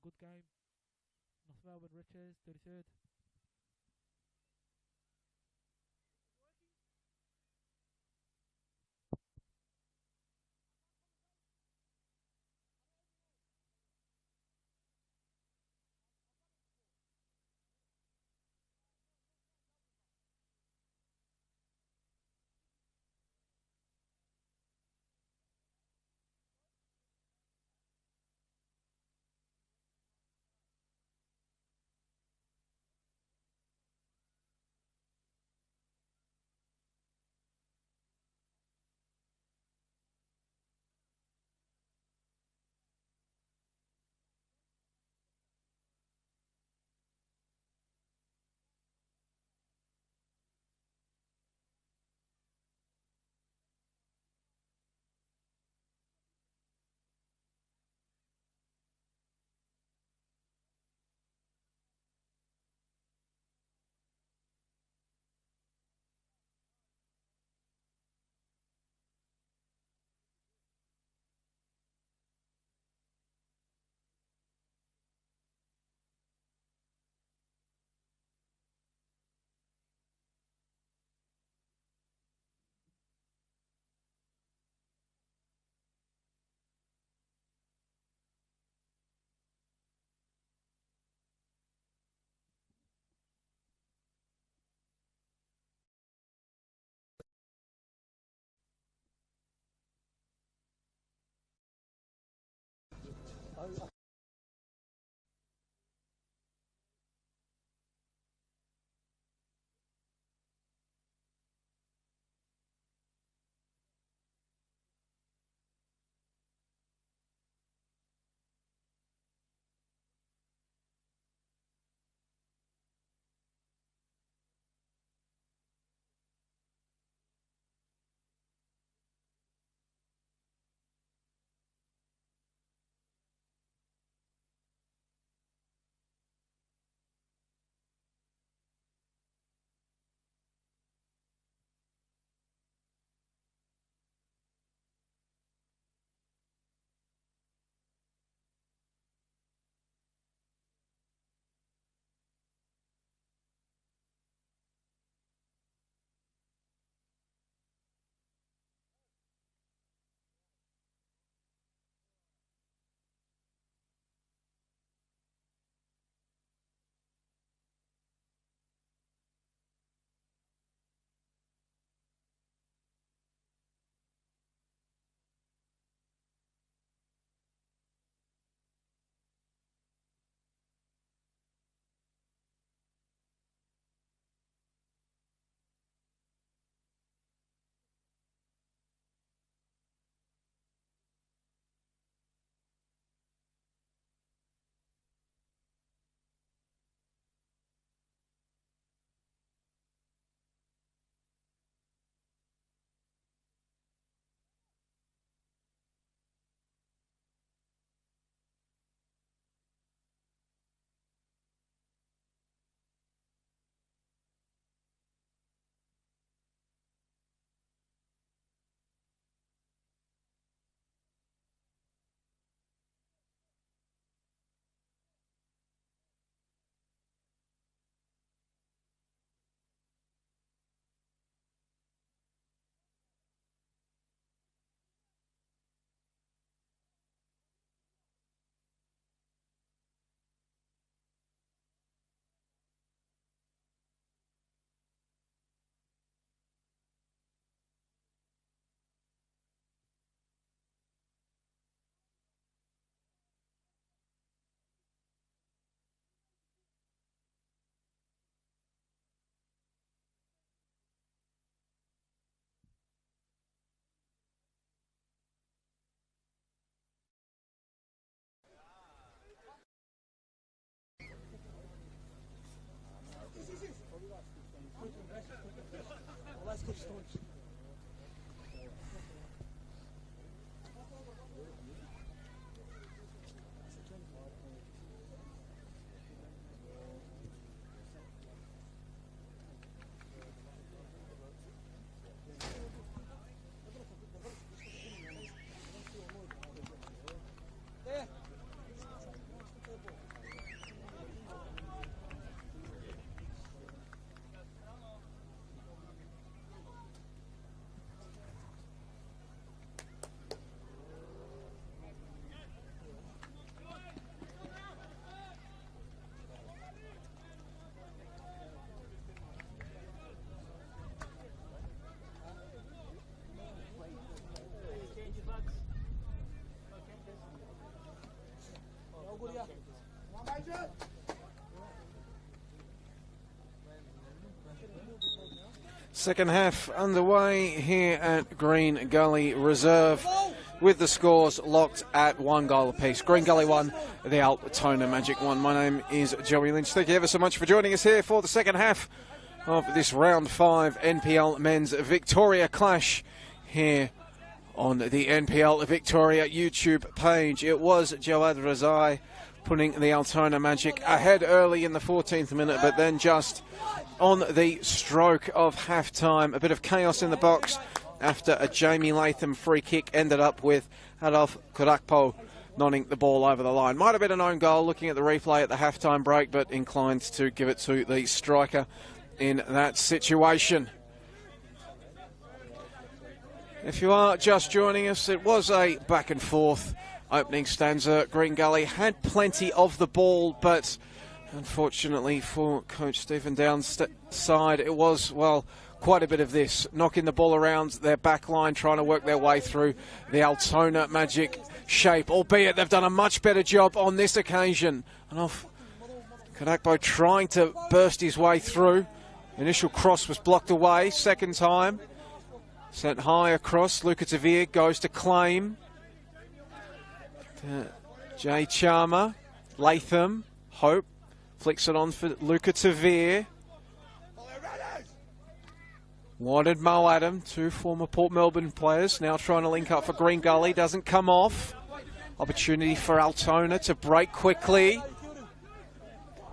good game. North Melbourne Riches, 33rd. Second half underway here at Green Gully Reserve, with the scores locked at 1 goal apiece. Green Gully 1, the Altona Magic 1. My name is Joey Lynch. Thank you ever so much for joining us here for the second half of this round 5 NPL Men's Victoria Clash here on the NPL Victoria YouTube page. It was Jawad Razai putting the Altona Magic ahead early in the 14th minute, but then just on the stroke of half-time, a bit of chaos in the box after a Jamie Latham free kick ended up with Adolf Kurakpo nodding the ball over the line. Might have been an own goal looking at the replay at the half-time break, but inclined to give it to the striker in that situation. If you are just joining us, it was a back and forth opening stanza. Green Gully had plenty of the ball, but unfortunately for Coach Stephen Downs' side, it was, well, quite a bit of this. Knocking the ball around their back line, trying to work their way through the Altona Magic shape, albeit they've done a much better job on this occasion. And off Kadakbo trying to burst his way through. Initial cross was blocked away. Second time, sent high across. Luca Tavir goes to claim. Jay Charmer, Latham, Hope, flicks it on for Luca Tavir. Wanted Mo Adam, 2 former Port Melbourne players, now trying to link up for Green Gully, doesn't come off. Opportunity for Altona to break quickly.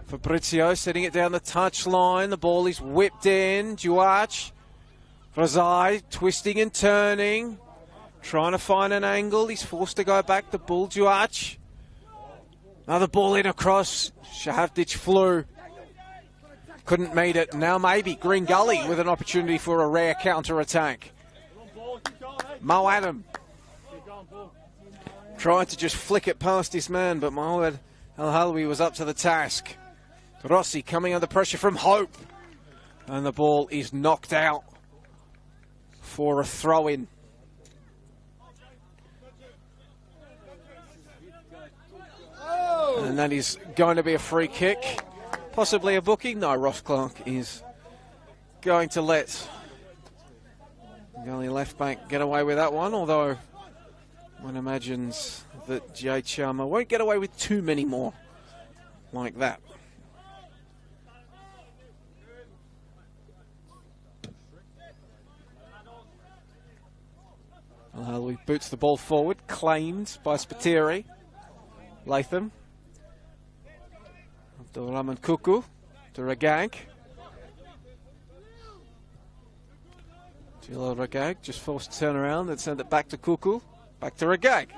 Fabrizio setting it down the touchline, the ball is whipped in, Duach. Razai twisting and turning. Trying to find an angle. He's forced to go back. The bull, Duach. Another ball in across. Shahavdic flew. Couldn't meet it. Now maybe Green Gully with an opportunity for a rare counter-attack. Mo Adam. Tried to just flick it past his man, but Mohamed Al-Halwi was up to the task. Rossi coming under pressure from Hope. And the ball is knocked out for a throw-in. And that is going to be a free kick. Possibly a booking. No, Ross Clark is going to let Gully left back get away with that one, although one imagines that Jay Charmer won't get away with too many more like that. Al-Halwi boots the ball forward, claimed by Spiteri. Latham. Abdulrahman Kuku to Ragag. Gilo Ragag just forced to turn around and send it back to Kuku. Back to Ragag.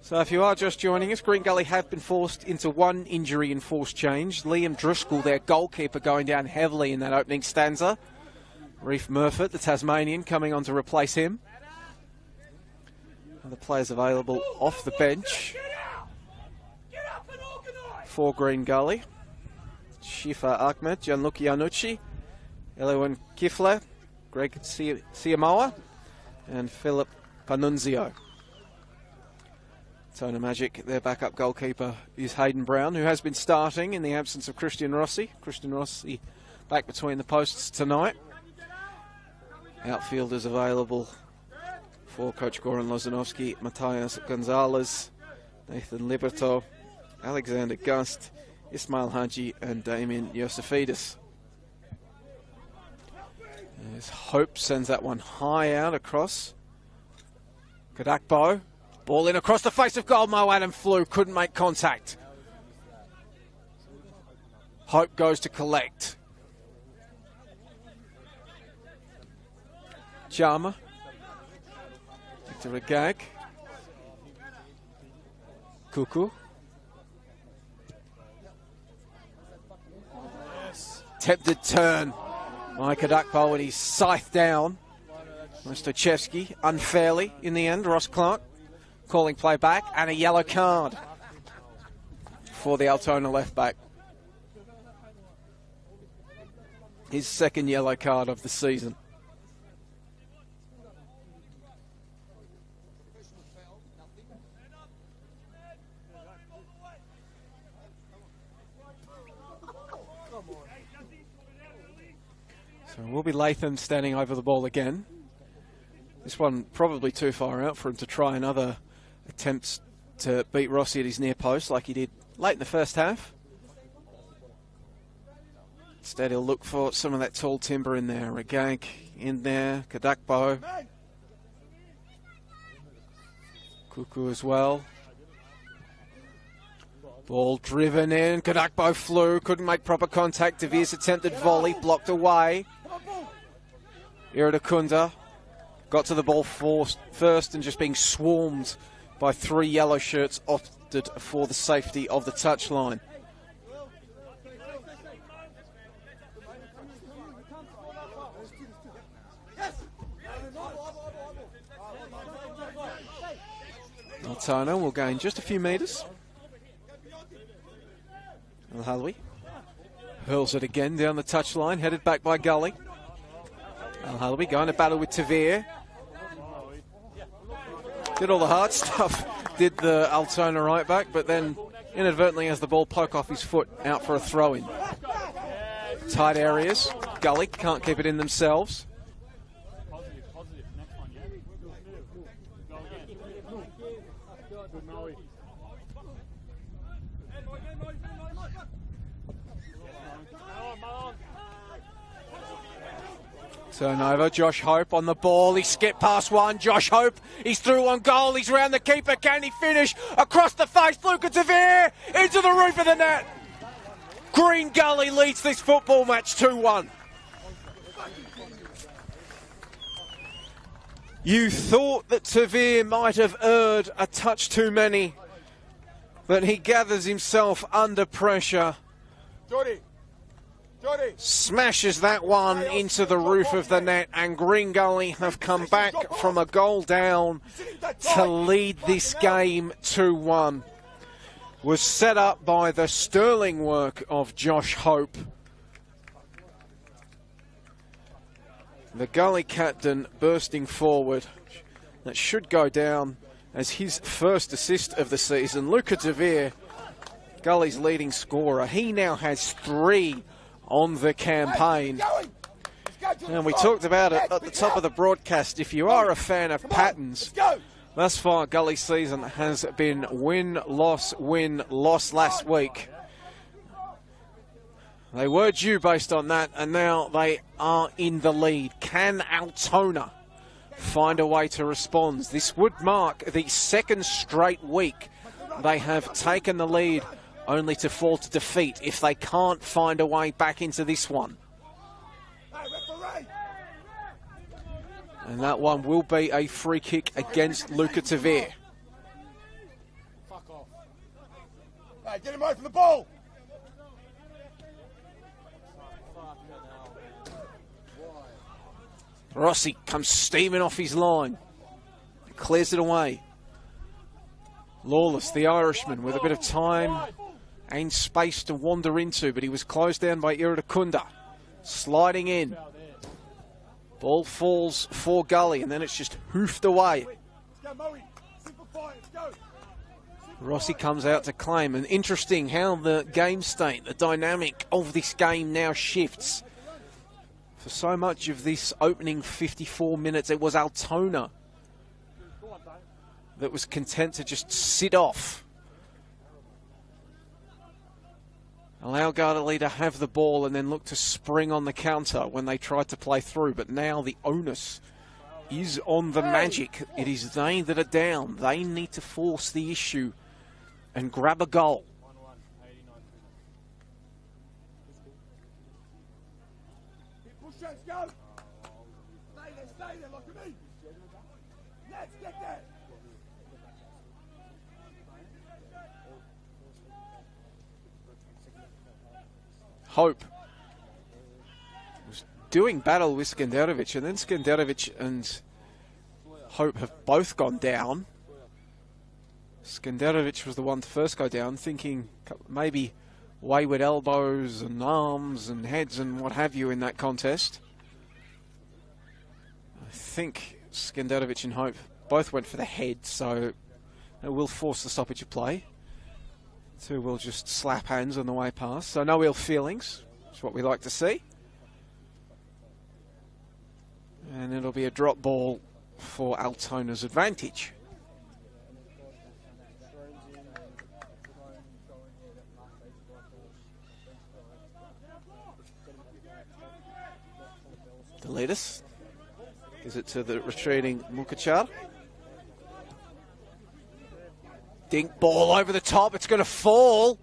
So if you are just joining us, Green Gully have been forced into one injury enforced change. Liam Driscoll, their goalkeeper, going down heavily in that opening stanza. Reef Murphy, the Tasmanian, coming on to replace him. Other players available off the bench for Green Gully. Shifa Ahmed, Gianluca Iannucci, Elewan Kifler, Greg Siamoa, and Philip Panunzio. Altona Magic, their backup goalkeeper is Hayden Brown, who has been starting in the absence of Christian Rossi. Christian Rossi back between the posts tonight. Outfielders available for Coach Goran Lozanovsky: Matthias Gonzalez, Nathan Liberto, Alexander Gust, Ismail Haji, and Damien Yosefidis. As Hope sends that one high out across. Kadakbo, ball in across the face of goal. Mo Adam flew, couldn't make contact. Hope goes to collect. Charmer. To Ragag. Kuku. Tempted turn. Mike Kadakbo when he's scythed down. Stochevsky unfairly in the end. Ross Clark calling play back and a yellow card for the Altona left back. His second yellow card of the season. will be Latham standing over the ball again. This one probably too far out for him to try another attempt to beat Rossi at his near post like he did late in the first half. Instead, he'll look for some of that tall timber in there. Regank in there, Kadakbo. Kuku as well. Ball driven in, Kadakbo flew, couldn't make proper contact. De Veer's attempted volley, blocked away. Iradakunda got to the ball first and just being swarmed by 3 yellow shirts, opted for the safety of the touchline. Altona will gain just a few metres. Al-Halwi hurls it again down the touchline, headed back by Gully. Al-Halwi going to battle with Tavir. Did all the hard stuff, did the Altona right back, but then inadvertently has the ball poke off his foot out for a throw-in. Tight areas, Gully can't keep it in themselves. Turnover, Josh Hope on the ball, he skipped past one, Josh Hope, he's through on goal, he's round the keeper, can he finish? Across the face, Luca Tavir, into the roof of the net. Green Gully leads this football match 2-1. You thought that Tavir might have erred a touch too many, but he gathers himself under pressure. Smashes that one into the roof of the net, and Green Gully have come back from a goal down to lead this game 2-1. Was set up by the sterling work of Josh Hope. The Gully captain bursting forward. That should go down as his first assist of the season. Luca Tavir, Gully's leading scorer. He now has 3 on the campaign. And we talked about it at the top of the broadcast. If you are a fan of patterns, thus far Gully's season has been win, loss last week. They were due based on that, and now they are in the lead. Can Altona find a way to respond? This would mark the 2nd straight week they have taken the lead, only to fall to defeat if they can't find a way back into this one. And that one will be a free kick against Luca Tavir. Fuck off. Hey, get him away from the ball! Rossi comes steaming off his line. Clears it away. Lawless, the Irishman, with a bit of time and space to wander into, but he was closed down by Iradakunda. Sliding in. Ball falls for Gully, and then it's just hoofed away. Rossi comes out to claim. And interesting how the game state, the dynamic of this game now shifts. For so much of this opening 54 minutes, it was Altona that was content to just sit off. Allow Gully to have the ball and then look to spring on the counter when they tried to play through. But now the onus is on the Magic. It is they that are down. They need to force the issue and grab a goal. Let's go! Stay there, look at me! Let's get there! Hope was doing battle with Skenderovic, and then Skenderovic and Hope have both gone down. Skenderovic was the one to first go down, thinking maybe wayward elbows and arms and heads and what have you in that contest. I think Skenderovic and Hope both went for the head, so it will force the stoppage of play. Two will just slap hands on the way past, so no ill feelings. That's what we like to see. And it'll be a drop ball for Altona's advantage. Delitis gives it to the retreating Mukachar. Dink ball over the top, it's going to fall.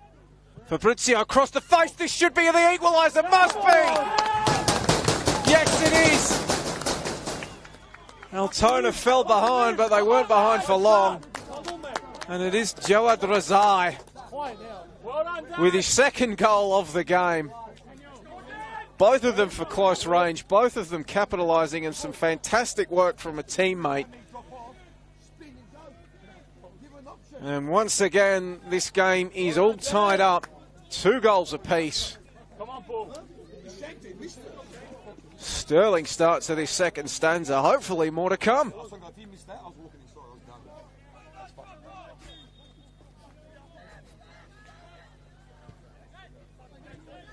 Fabrizio across the face, this should be the equaliser, must be! Yes, it is! Altona fell behind, but they weren't behind for long. And it is Jawad Razai with his second goal of the game. Both of them for close range, both of them capitalising on some fantastic work from a teammate. And once again, this game is all tied up. 2 goals apiece. Sterling starts to this second stanza. Hopefully more to come.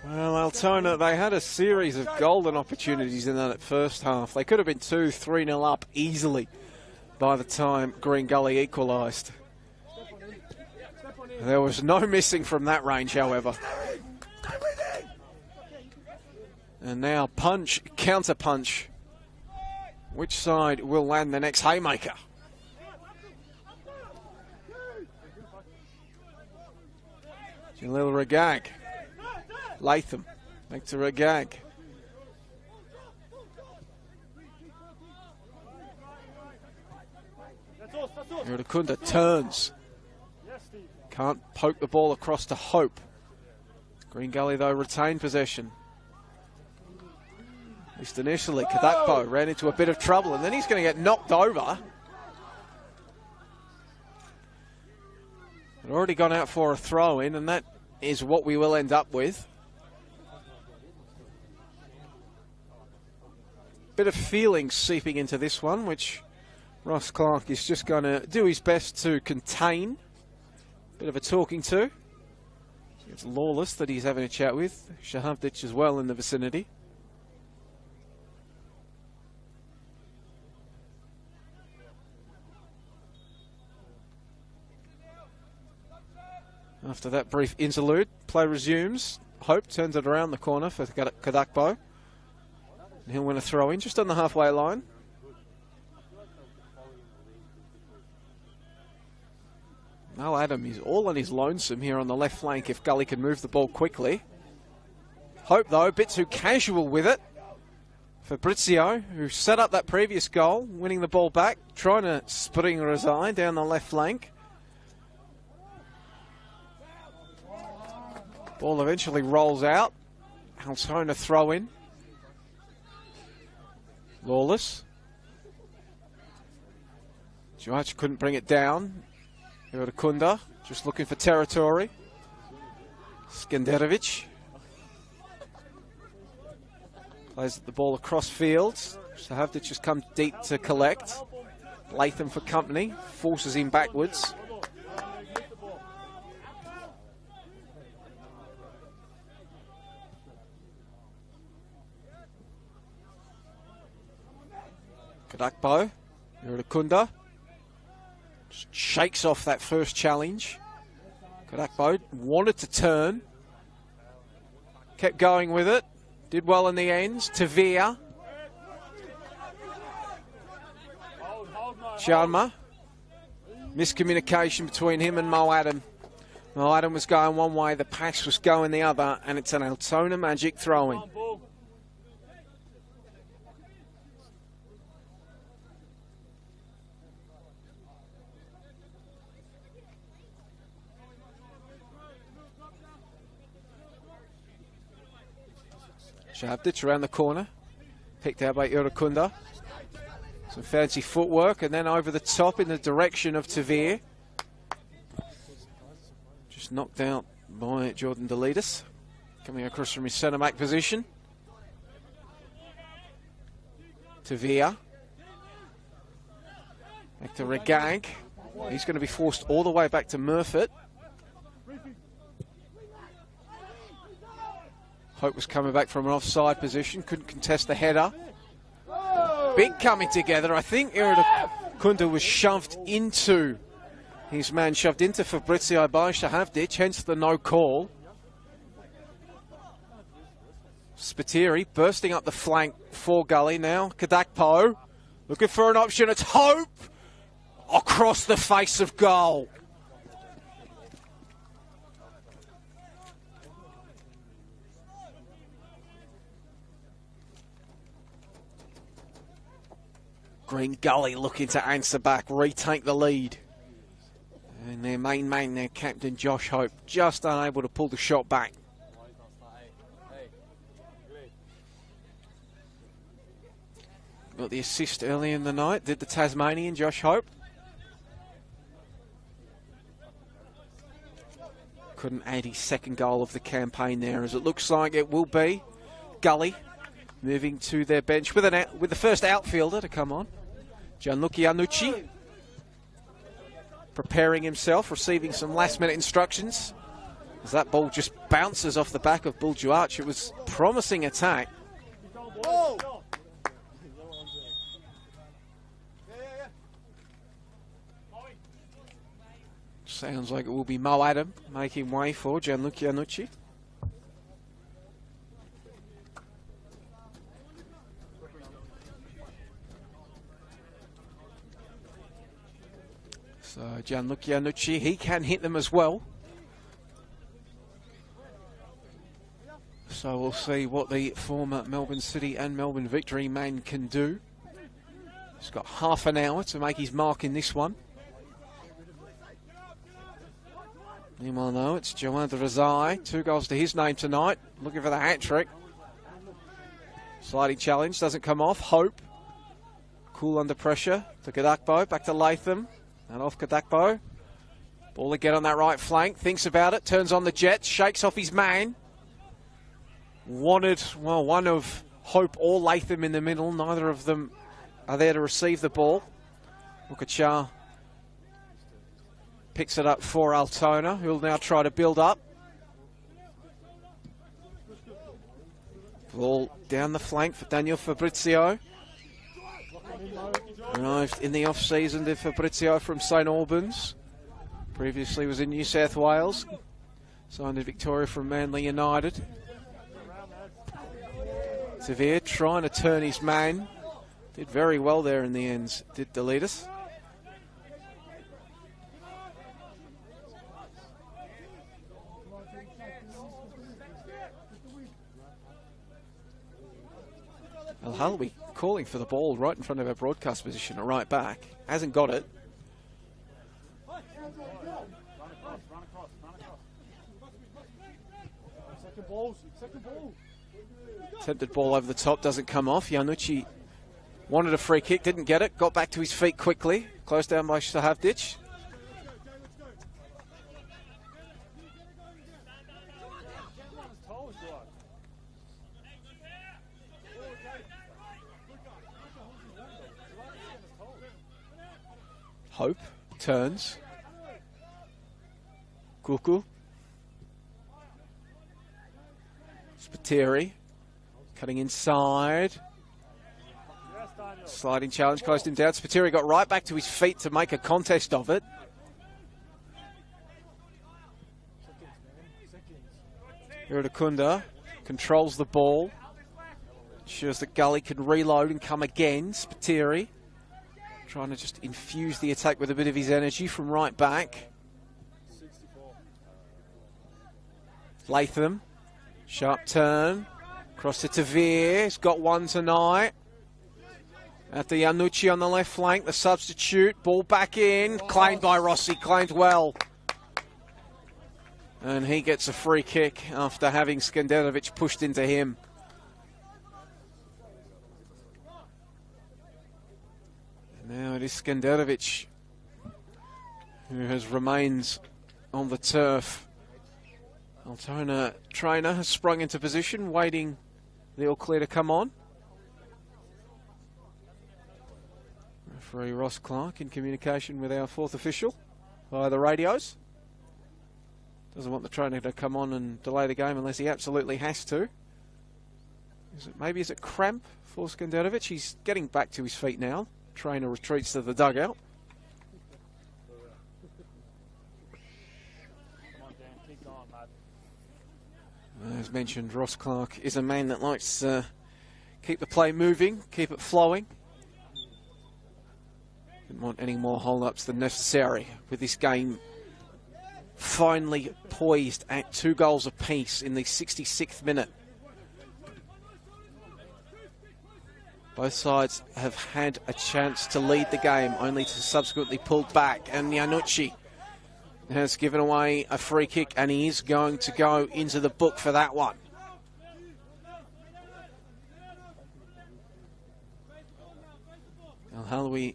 Well, Altona, they had a series of golden opportunities in that first half. They could have been 2-3-0 up easily by the time Green Gully equalised. There was no missing from that range, however. And now punch, counter punch. Which side will land the next haymaker? Jalil Ragag. Latham. Back to Ragag. Iradakunda turns. Can't poke the ball across to Hope. Green Gully, though, retained possession. At least initially, Kadakpo ran into a bit of trouble, and then he's going to get knocked over. Had already gone out for a throw-in, and that is what we will end up with. Bit of feeling seeping into this one, which Ross Clark is just going to do his best to contain. Bit of a talking to. It's Lawless that he's having a chat with. Shahavdich as well in the vicinity. After that brief interlude, play resumes. Hope turns it around the corner for Kadakpo. And he'll win a throw in just on the halfway line. Now Adam is all on his lonesome here on the left flank if Gully can move the ball quickly. Hope, though, a bit too casual with it. Fabrizio, who set up that previous goal, winning the ball back, trying to spring Razai down the left flank. Ball eventually rolls out. Altona throw in. Lawless. George couldn't bring it down. Iradakunda just looking for territory. Skenderovic plays the ball across fields. Shahavdich just come deep to collect. Latham for company, forces him backwards. Kadakpo, Iradakunda. Just shakes off that first challenge. Kadakpo wanted to turn. Kept going with it. Did well in the end. Tavia. Sharma. Miscommunication between him and Mo Adam. Mo Adam was going one way, the pass was going the other, and it's an Altona Magic throw-in. Shahavdich around the corner, picked out by Iradakunda. Some fancy footwork, and then over the top in the direction of Tavir. Just knocked out by Jordan Delitis, coming across from his centre back position. Tavir. Back to Ragag. He's going to be forced all the way back to Murfitt. Hope was coming back from an offside position, couldn't contest the header. big coming together. I think Kunda was shoved into, his man shoved into Fabrizio by Shahavdic, hence the no call. Spiteri bursting up the flank for Gully now. Kadakpo looking for an option. It's Hope across the face of goal. Green Gully looking to answer back, retake the lead. And their main man, their captain Josh Hope, just unable to pull the shot back. Got the assist early in the night, did the Tasmanian Josh Hope. Couldn't add his second goal of the campaign there, as it looks like it will be Gully moving to their bench with the first outfielder to come on. Gianluca Iannucci preparing himself, receiving some last-minute instructions. As that ball just bounces off the back of Buljuach. It was a promising attack. Sounds like it will be Mo Adam making way for Gianluca Iannucci. So Gianluca Iannucci, he can hit them as well. So we'll see what the former Melbourne City and Melbourne Victory man can do. He's got half an hour to make his mark in this one. Meanwhile, though, it's Jawad Razai, 2 goals to his name tonight, looking for the hat-trick. Sliding challenge, doesn't come off. Hope, cool under pressure, to Kadakpo, back to Latham, and off Kadakpo. Ball again on that right flank, thinks about it, turns on the jet, shakes off his man. Wanted, well, one of Hope or Latham in the middle, neither of them are there to receive the ball. Mukachar picks it up for Altona, who'll now try to build up. Ball down the flank for Daniel Fabrizio. Arrived in the off-season to Fabrizio from St Albans. Previously was in New South Wales. Signed in Victoria from Manly United. Severe trying to turn his man. Did very well there in the end, did Deletus. Al Halwi calling for the ball right in front of our broadcast position at right back. Hasn't got it. Attempted ball over the top, doesn't come off. Iannucci wanted a free kick, didn't get it. Got back to his feet quickly. Closed down by Shahavdic. Hope turns. Kuku. Spiteri cutting inside. Sliding challenge, closed him down. Spiteri got right back to his feet to make a contest of it. Iradakunda controls the ball. Ensures that Gully can reload and come again. Spiteri trying to just infuse the attack with a bit of his energy from right back. Latham, sharp turn, cross to Tavir, he's got one tonight. At the Iannucci on the left flank, the substitute, ball back in, claimed by Rossi, claimed well. And he gets a free kick after having Skanderovic pushed into him. Now it is Skanderovic who has remained on the turf. Altona trainer has sprung into position, waiting the all clear to come on. Referee Ross Clark in communication with our fourth official via the radios. Doesn't want the trainer to come on and delay the game unless he absolutely has to. Maybe is it cramp for Skanderovic? He's getting back to his feet now. Trainer retreats to the dugout. As mentioned, Ross Clark is a man that likes to keep the play moving, keep it flowing. Didn't want any more hold-ups than necessary with this game finally poised at 2 goals apiece in the 66th minute. Both sides have had a chance to lead the game, only to subsequently pull back, and Iannucci has given away a free kick, and he is going to go into the book for that one. Al-Halawi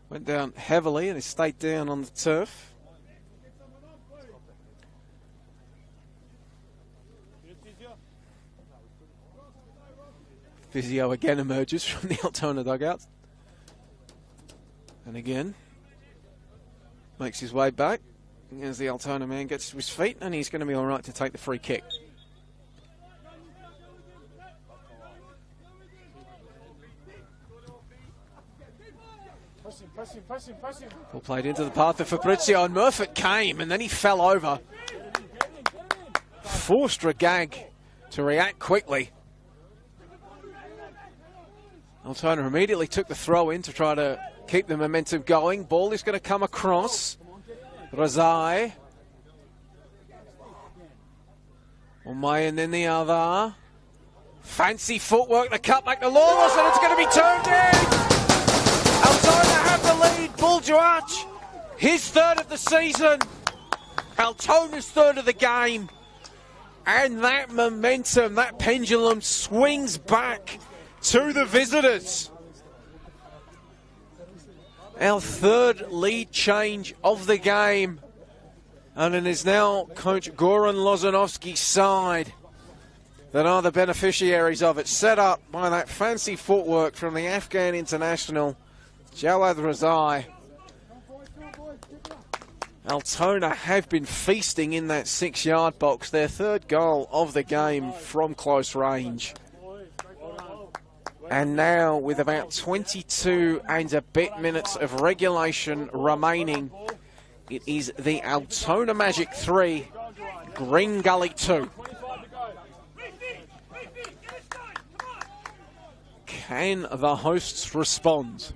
went down heavily and has stayed down on the turf. Physio again emerges from the Altona dugout. And again, makes his way back as the Altona man gets to his feet, and he's going to be all right to take the free kick. Pressing. Ball played into the path of Fabrizio, and Murphy came, and then he fell over. Forced Regag to react quickly. Altona immediately took the throw in to try to keep the momentum going. Ball is going to come across. Razai. One way and then the other. Fancy footwork, the cutback to Lawless, and it's going to be turned in. Altona have the lead. Buljuach, his 3rd of the season. Altona's 3rd of the game. And that momentum, that pendulum swings back to the visitors. Our 3rd lead change of the game. And it is now coach Goran Lozanovsky's side that are the beneficiaries of it. Set up by that fancy footwork from the Afghan international, Jawad Razai. Altona have been feasting in that 6-yard box. Their 3rd goal of the game from close range. And now, with about 22 and a bit minutes of regulation remaining, it is the Altona Magic 3, Green Gully 2. Can the hosts respond?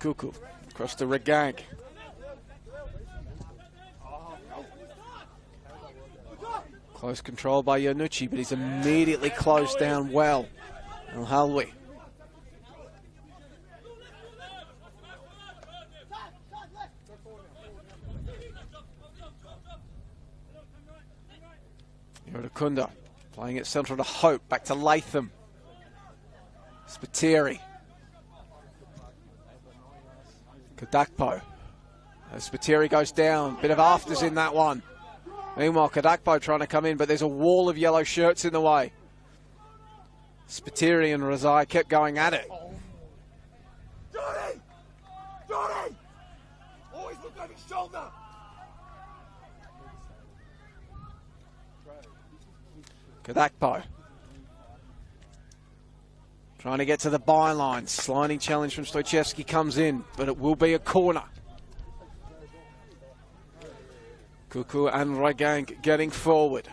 Kuku across to Regag. Close control by Iannucci, but he's immediately closed down well. Al-Halawi. Iradakunda playing it central to Hope, back to Latham. Spiteri. Kadakpo. As Spiteri goes down, bit of afters in that one. Meanwhile, Kadakpo trying to come in, but there's a wall of yellow shirts in the way. Spiteri and Razai kept going at it. Johnny! Always look over his shoulder! Kadakpo. Trying to get to the byline. Sliding challenge from Stoichevsky comes in, but it will be a corner. Kuku and Regang getting forward.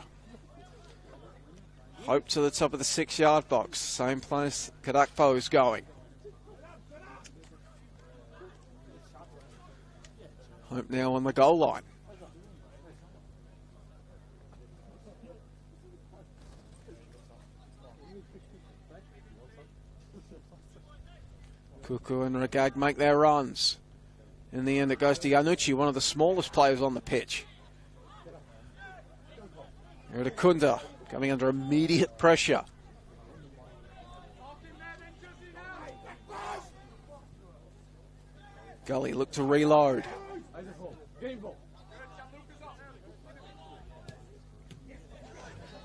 Hope to the top of the 6-yard box. Same place Kadakpo is going. Hope now on the goal line. Kuku and Regag make their runs. In the end, it goes to Iannucci, one of the smallest players on the pitch. Iradakunda coming under immediate pressure. Gully look to reload.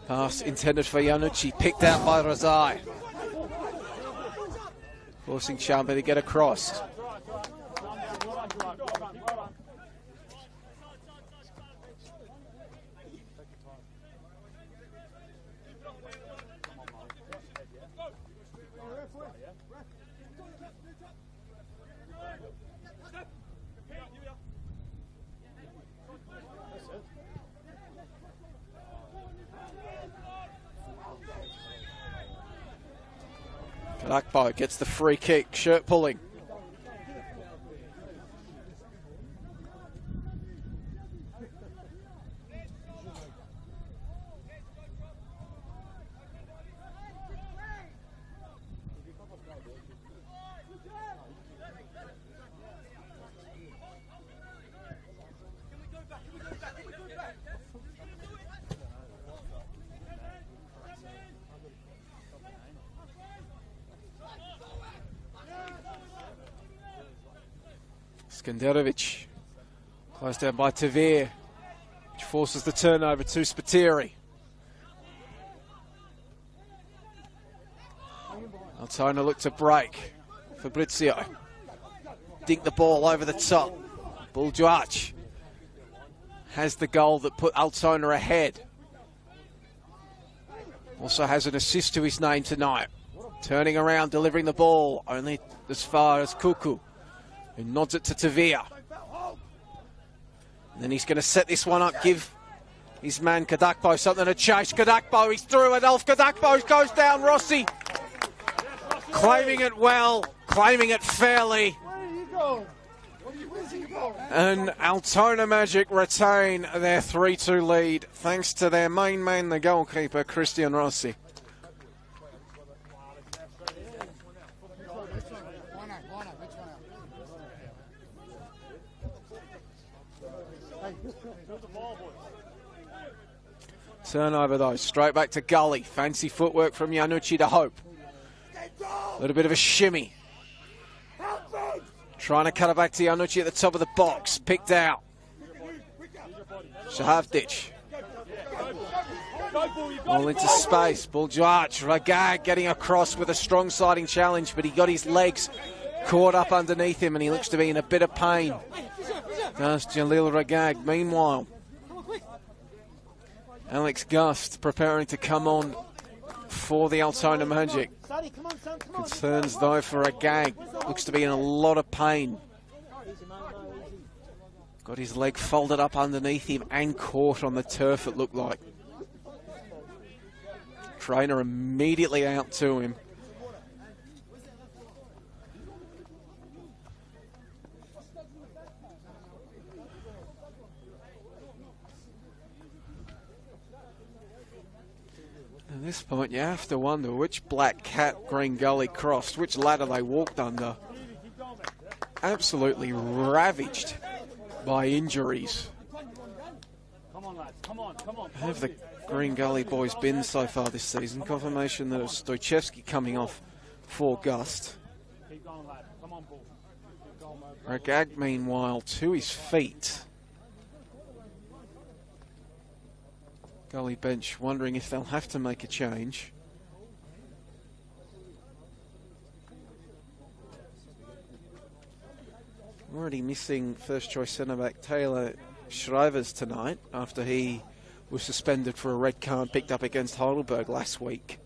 Pass intended for Iannucci, picked out by Razai. Forcing Chamba to get across. Akbo gets the free kick, shirt pulling. Skanderovic, closed down by Tavir, which forces the turnover to Spiteri. Altona look to break. Fabrizio, dink the ball over the top. Buljuach has the goal that put Altona ahead. Also has an assist to his name tonight. Turning around, delivering the ball only as far as Kuku, who nods it to Tavir. And then he's going to set this one up, give his man Kadakbo something to chase. Kadakbo, he's through it. Alf Kadakbo goes down. Rossi claiming it well, claiming it fairly. Where are you going? Where's he going? And Altona Magic retain their 3-2 lead thanks to their main man, the goalkeeper, Christian Rossi. Turnover though, straight back to Gully. Fancy footwork from Iannucci to Hope. A little bit of a shimmy. Trying to cut it back to Iannucci at the top of the box. Picked out. Shahavdic. All into space. Buljuach. Ragag getting across with a strong sliding challenge, but he got his legs caught up underneath him and he looks to be in a bit of pain. Does Jalil Ragag. Meanwhile, Alex Gust preparing to come on for the Altona Magic. Concerns though for Ragag. Looks to be in a lot of pain. Got his leg folded up underneath him and caught on the turf, it looked like. Trainer immediately out to him. At this point, you have to wonder which black cat Green Gully crossed, which ladder they walked under. Absolutely ravaged by injuries. Come on, lads. Come on, come on. How have the Green Gully boys been so far this season? Confirmation that it was Stoichevsky coming off for Gust. Keep going, lads. Come on, Bull. Keep going, mate. Ragag, meanwhile, to his feet. Gully bench wondering if they'll have to make a change. Already missing first choice centre-back Taylor Shrivers tonight after he was suspended for a red card picked up against Heidelberg last week.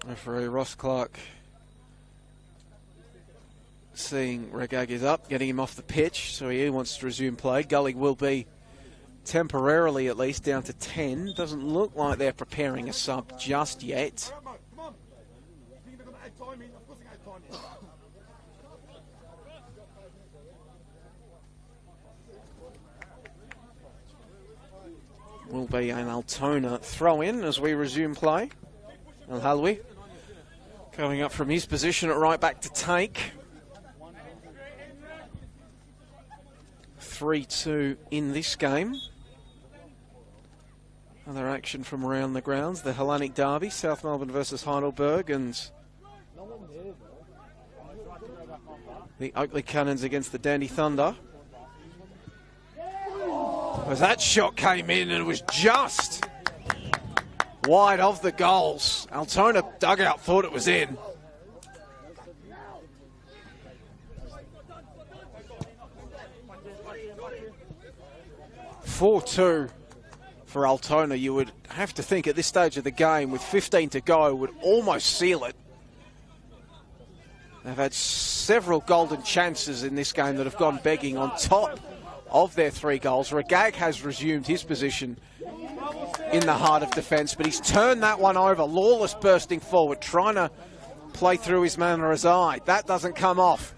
Referee Ross Clark seeing Ragag is up, getting him off the pitch, so he wants to resume play. Gully will be temporarily at least down to 10. Doesn't look like they're preparing a sub just yet. Will be an Altona throw in as we resume play. El Halwi coming up from his position at right back to take. 3-2 in this game. Other action from around the grounds. The Hellenic Derby, South Melbourne versus Heidelberg, and The Oakley Cannons against the Dandy Thunder. As that shot came in and it was just wide of the goals. Altona dugout thought it was in. (4-2) for Altona. You would have to think at this stage of the game, with 15 to go, would almost seal it. They've had several golden chances in this game that have gone begging on top of their 3 goals. Regag has resumed his position in the heart of defence, but he's turned that one over. Lawless bursting forward, trying to play through his man Razai. That doesn't come off.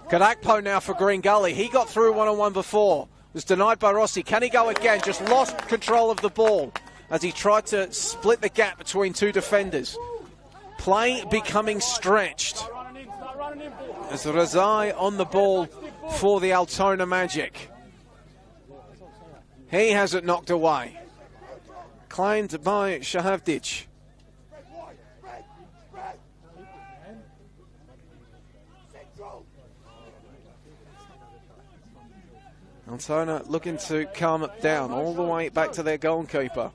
Kadakpo now for Green Gully. He got through one-on-one before. Was denied by Rossi. Can he go again? Just lost control of the ball as he tried to split the gap between 2 defenders. Play becoming stretched as Razai on the ball for the Altona Magic. He has it knocked away. Claimed by Shahavdic. Altona looking to calm it down all the way back to their goalkeeper.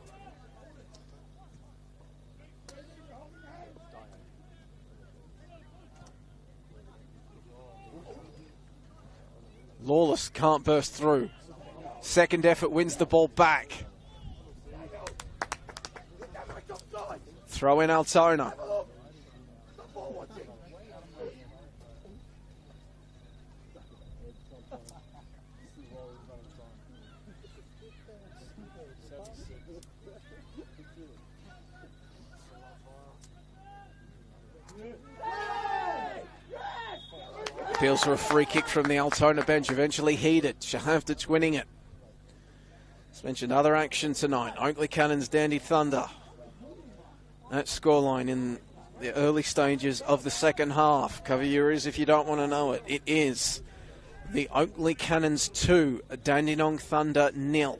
Lawless can't burst through. Second effort wins the ball back. Throw in Altona. Appeals for a free kick from the Altona bench, eventually heeded. Shahavdic winning it. Let's mention other action tonight. Oakley Cannons, Dandy Thunder. That scoreline in the early stages of the second half. Cover your ears if you don't want to know it. It is the Oakley Cannons 2, Dandenong Thunder 0.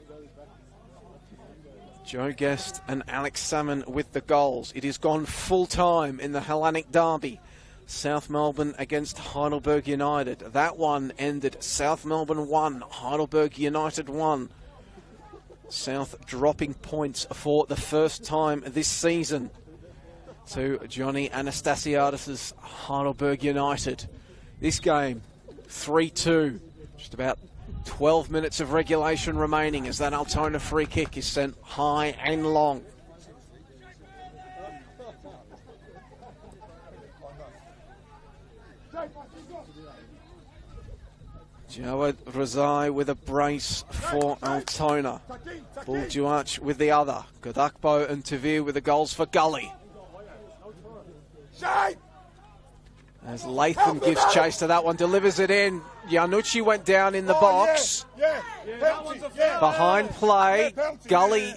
Joe Guest and Alex Salmon with the goals. It has gone full time in the Hellenic Derby. South Melbourne against Heidelberg United. That one ended South Melbourne 1, Heidelberg United 1. South dropping points for the first time this season to Johnny Anastasiadis' Heidelberg United. This game, 3-2. Just about 12 minutes of regulation remaining as that Altona free kick is sent high and long. Jawad Razai with a brace for Altona. Bull Duach with the other. Godakbo and Tavir with the goals for Gully. As Latham gives chase to that one, delivers it in. Yanucci went down in the box. Behind play, Gully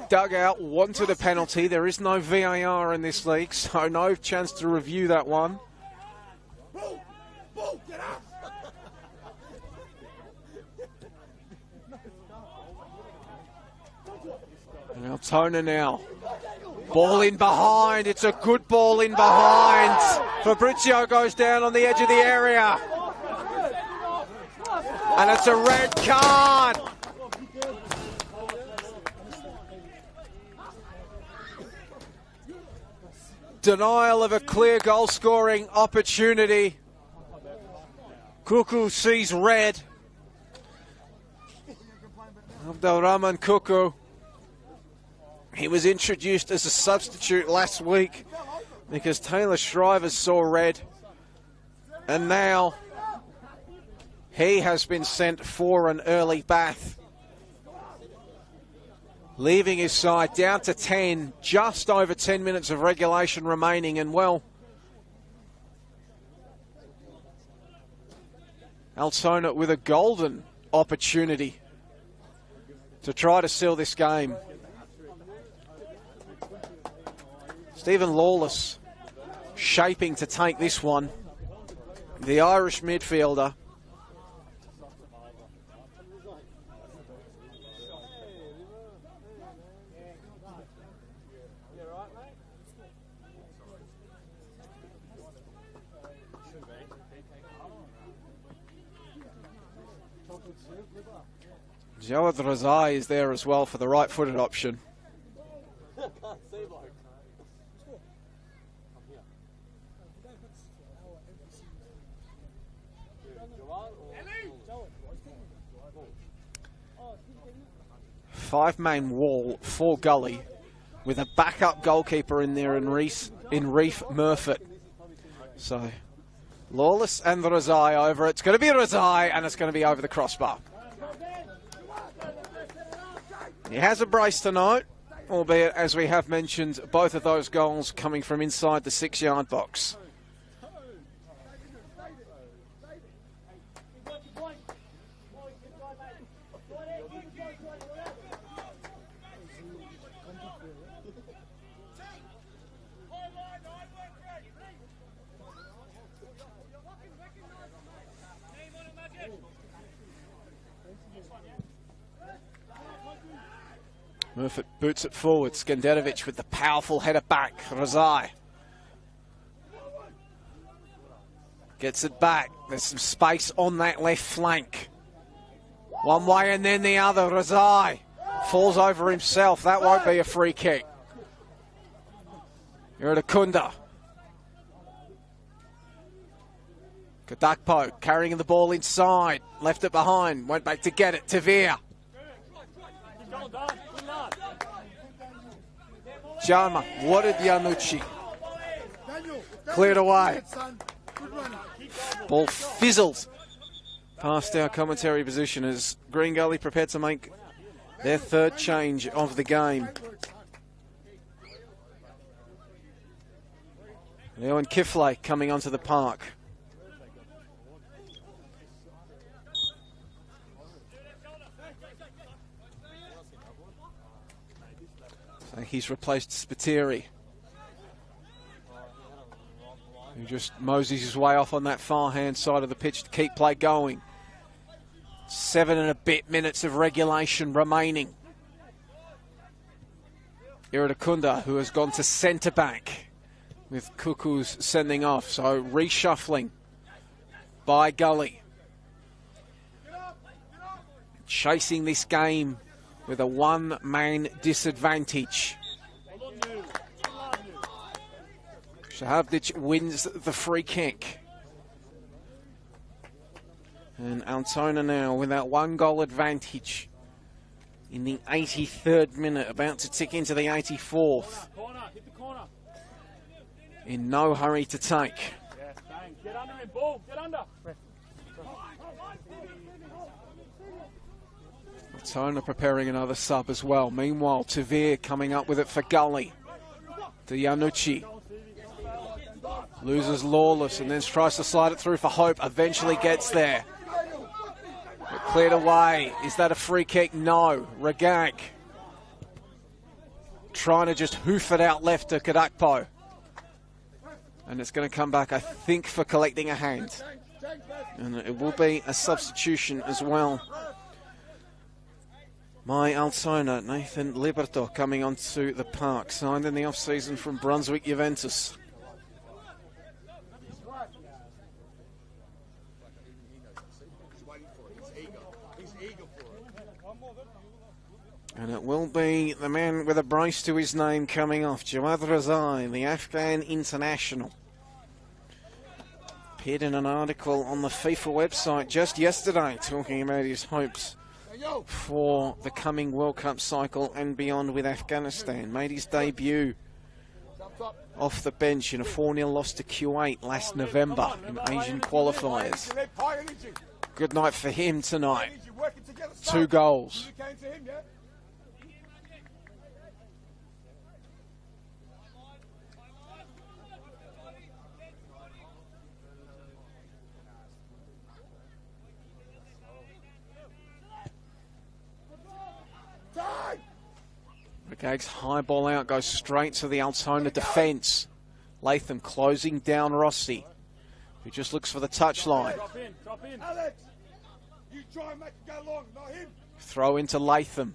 dug out, wanted a penalty. There is no VAR in this league, so no chance to review that one. And Altona now. Ball in behind. It's a good ball in behind. Fabrizio goes down on the edge of the area. And it's a red card. Denial of a clear goal scoring opportunity. Kuku sees red. Abdelrahman Kuku. He was introduced as a substitute last week because Taylor Shriver saw red. And now he has been sent for an early bath. Leaving his side down to 10, just over 10 minutes of regulation remaining. And well, Altona with a golden opportunity to try to seal this game. Stephen Lawless shaping to take this one. The Irish midfielder. Jawad Razai is there as well for the right-footed option. Five-man wall for Gully, with a backup goalkeeper in there in Reef Murfitt. So, Lawless and Razai over. It's going to be Razai, and it's going to be over the crossbar. He has a brace tonight, albeit, as we have mentioned, both of those goals coming from inside the 6-yard box. Murfitt boots it forward. Skenderovic with the powerful header back. Razai gets it back. There's some space on that left flank. One way and then the other. Razai falls over himself. That won't be a free kick. Iradakunda. Kadakpo carrying the ball inside. Left it behind. Went back to get it. Tavir. Jarma, what did Yanucci? Cleared away. Ball fizzled past our commentary position as Green Gully prepared to make their third change of the game. Leon Kiflay coming onto the park. So he's replaced Spiteri, who just moseys his way off on that far-hand side of the pitch to keep play going. 7 and a bit minutes of regulation remaining. Iradakunda, who has gone to centre-back, with Cuckoos sending off. So reshuffling by Gully. Chasing this game with a one-man disadvantage. Shahabdic wins the free kick. And Altona now with that one-goal advantage in the 83rd minute, about to tick into the 84th. In no hurry to take. Get under him, ball, get under. Altona preparing another sub as well. Meanwhile, Tavir coming up with it for Gully. To Yanucci. Loses Lawless and then tries to slide it through for Hope. Eventually gets there. But cleared away. Is that a free kick? No. Regag trying to just hoof it out left to Kadakpo. And it's going to come back, I think, for collecting a hand. And it will be a substitution as well. My Altona, Nathan Liberto, coming onto the park, signed in the off-season from Brunswick Juventus. And it will be the man with a brace to his name coming off, Jawad Razai, the Afghan international. Appeared in an article on the FIFA website just yesterday talking about his hopes for the coming World Cup cycle and beyond with Afghanistan. Made his debut off the bench in a 4-0 loss to Kuwait last November in Asian qualifiers. Good night for him tonight. 2 goals. Regag's high ball out goes straight to the Altona defence. Latham closing down Rossi, who just looks for the touchline. Drop in. Alex, you try and make it go long, not him. Throw into Latham.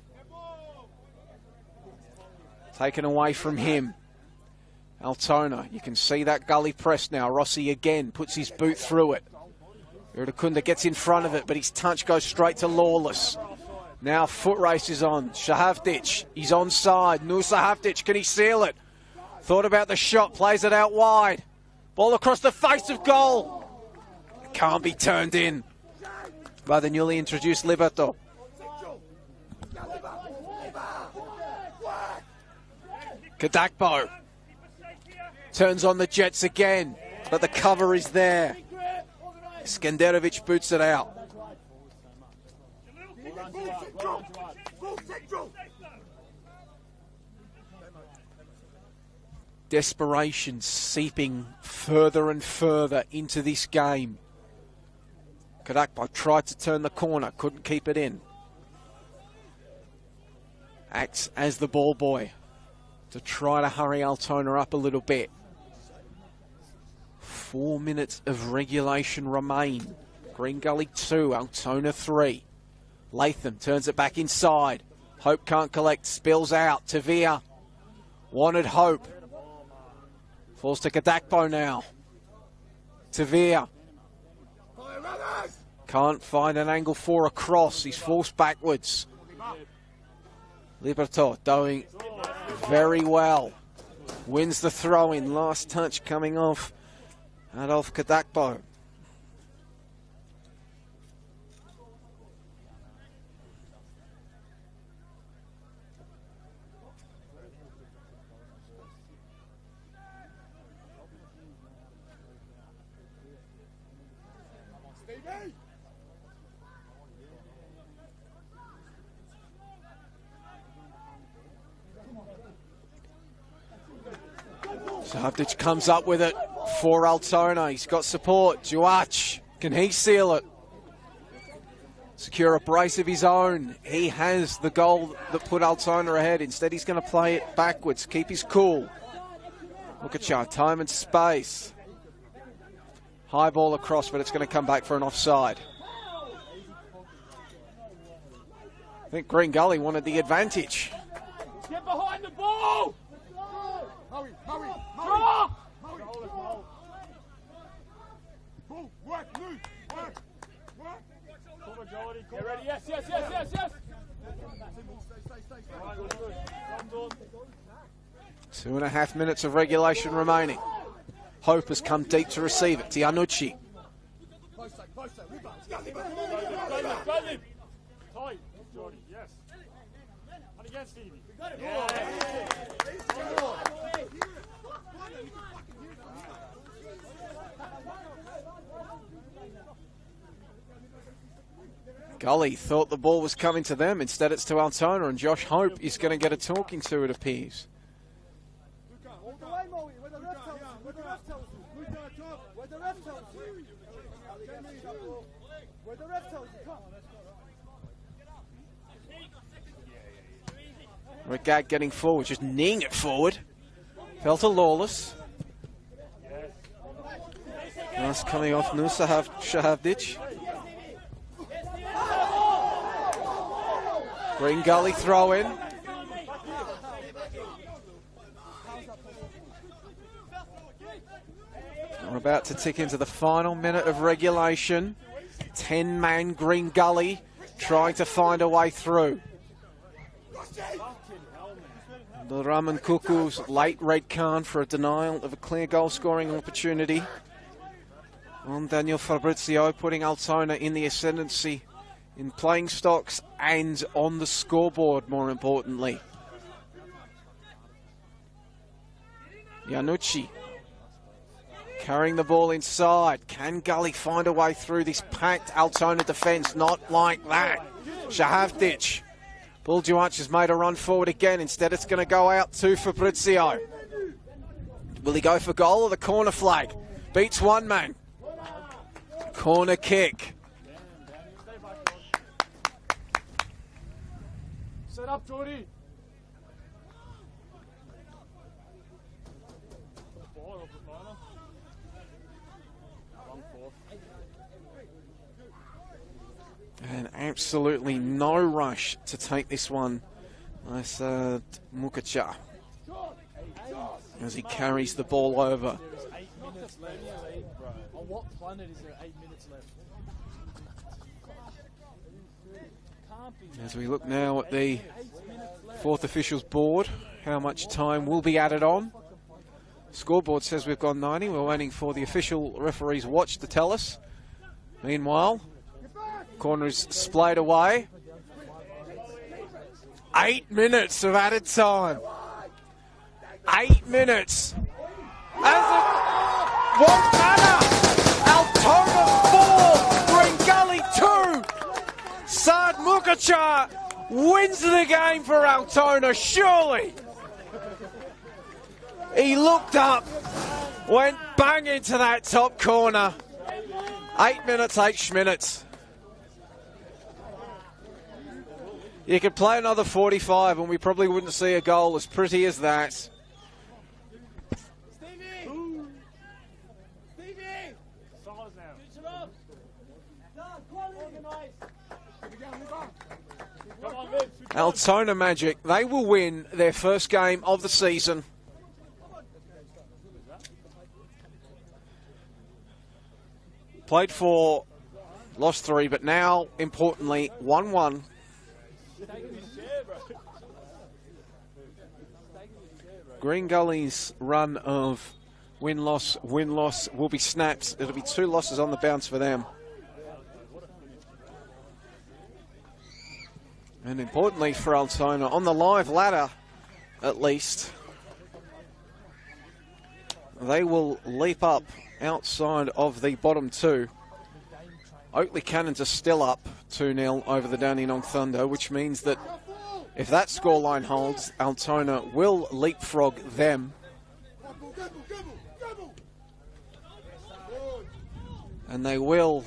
Taken away from him. Altona, you can see that Gully press now. Rossi again puts his boot through it. Iradakunda gets in front of it, but his touch goes straight to Lawless. Now foot race is on. Shahavdic, he's onside. Nusa Havdic, can he seal it? Thought about the shot, plays it out wide. Ball across the face of goal. Can't be turned in by the newly introduced Liberto. Kadakpo turns on the Jets again, but the cover is there. Skenderovic boots it out. Desperation seeping further and further into this game. Kadakpo tried to turn the corner, couldn't keep it in. Acts as the ball boy to try to hurry Altona up a little bit. 4 minutes of regulation remain. Green Gully 2, Altona 3. Latham turns it back inside. Hope can't collect, spills out. Tavia wanted Hope. Falls to Kadakpo now. Tavia can't find an angle for a cross. He's forced backwards. Liberto doing very well. Wins the throw-in. Last touch coming off Adolf Kadakpo. Havdic comes up with it for Altona. He's got support. Juach, can he seal it? Secure a brace of his own. He has the goal that put Altona ahead. Instead, he's going to play it backwards. Keep his cool. Look at you, time and space. High ball across, but it's going to come back for an offside. I think Green Gully wanted the advantage. Get behind the ball! Hurry! Ball, work, move, work. Get ready, yes. 2.5 minutes of regulation remaining. Hope has come deep to receive it. Tianucci. Tight, Jordy, yes. And again, Stevie. Gully thought the ball was coming to them. Instead, it's to Altona, and Josh Hope is going to get a talking to, it appears. Regag getting forward, just kneeing it forward. Fell to Lawless. That's coming off Nusa Shahavdic. Green Gully throw in. We're about to tick into the final minute of regulation. 10-man Green Gully trying to find a way through. The Raman Kuku's late red card for a denial of a clear goal scoring opportunity on Daniel Fabrizio, putting Altona in the ascendancy in playing stocks and on the scoreboard, more importantly. Iannucci carrying the ball inside. Can Gully find a way through this packed Altona defence? Not like that. Shahavdic. Buljuach has made a run forward again. Instead, it's going to go out to Fabrizio. Will he go for goal or the corner flag? Beats one man. Corner kick. Set up, Jordy. And absolutely no rush to take this one. Nice Mukacha as he carries the ball over. There is 8 minutes left. On what planet is there 8 minutes left? Calm As we look now at the fourth officials board, how much time will be added on? Scoreboard says we've gone 90. We're waiting for the official referee's watch to tell us. Meanwhile, corner is splayed away. 8 minutes of added time. 8 minutes. As it won't matter. Altona 4, Green Gully 2. Saad Mukacha wins the game for Altona, surely. He looked up, went bang into that top corner. 8 minutes, 8 minutes. You could play another 45 and we probably wouldn't see a goal as pretty as that. Altona Magic, they will win their first game of the season. Played 4, lost 3, but now, importantly, 1-1. Green Gully's run of win-loss will be snapped. It'll be 2 losses on the bounce for them. And importantly for Altona, on the live ladder, at least, they will leap up outside of the bottom 2. Oakley Cannons are still up 2-0 over the Dandenong Thunder, which means that if that scoreline holds, Altona will leapfrog them. And they will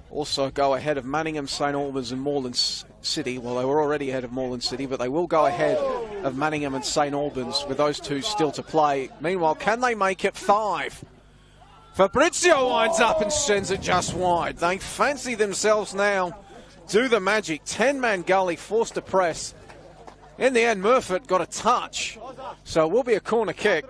also go ahead of Manningham, St Albans and Moreland City. Well, they were already ahead of Moreland City, but they will go ahead of Manningham and St Albans with those 2 still to play. Meanwhile, can they make it 5? Fabrizio winds up and sends it just wide. They fancy themselves now. Do the magic. 10-man Gully forced to press. In the end, Murfitt got a touch. So it will be a corner kick.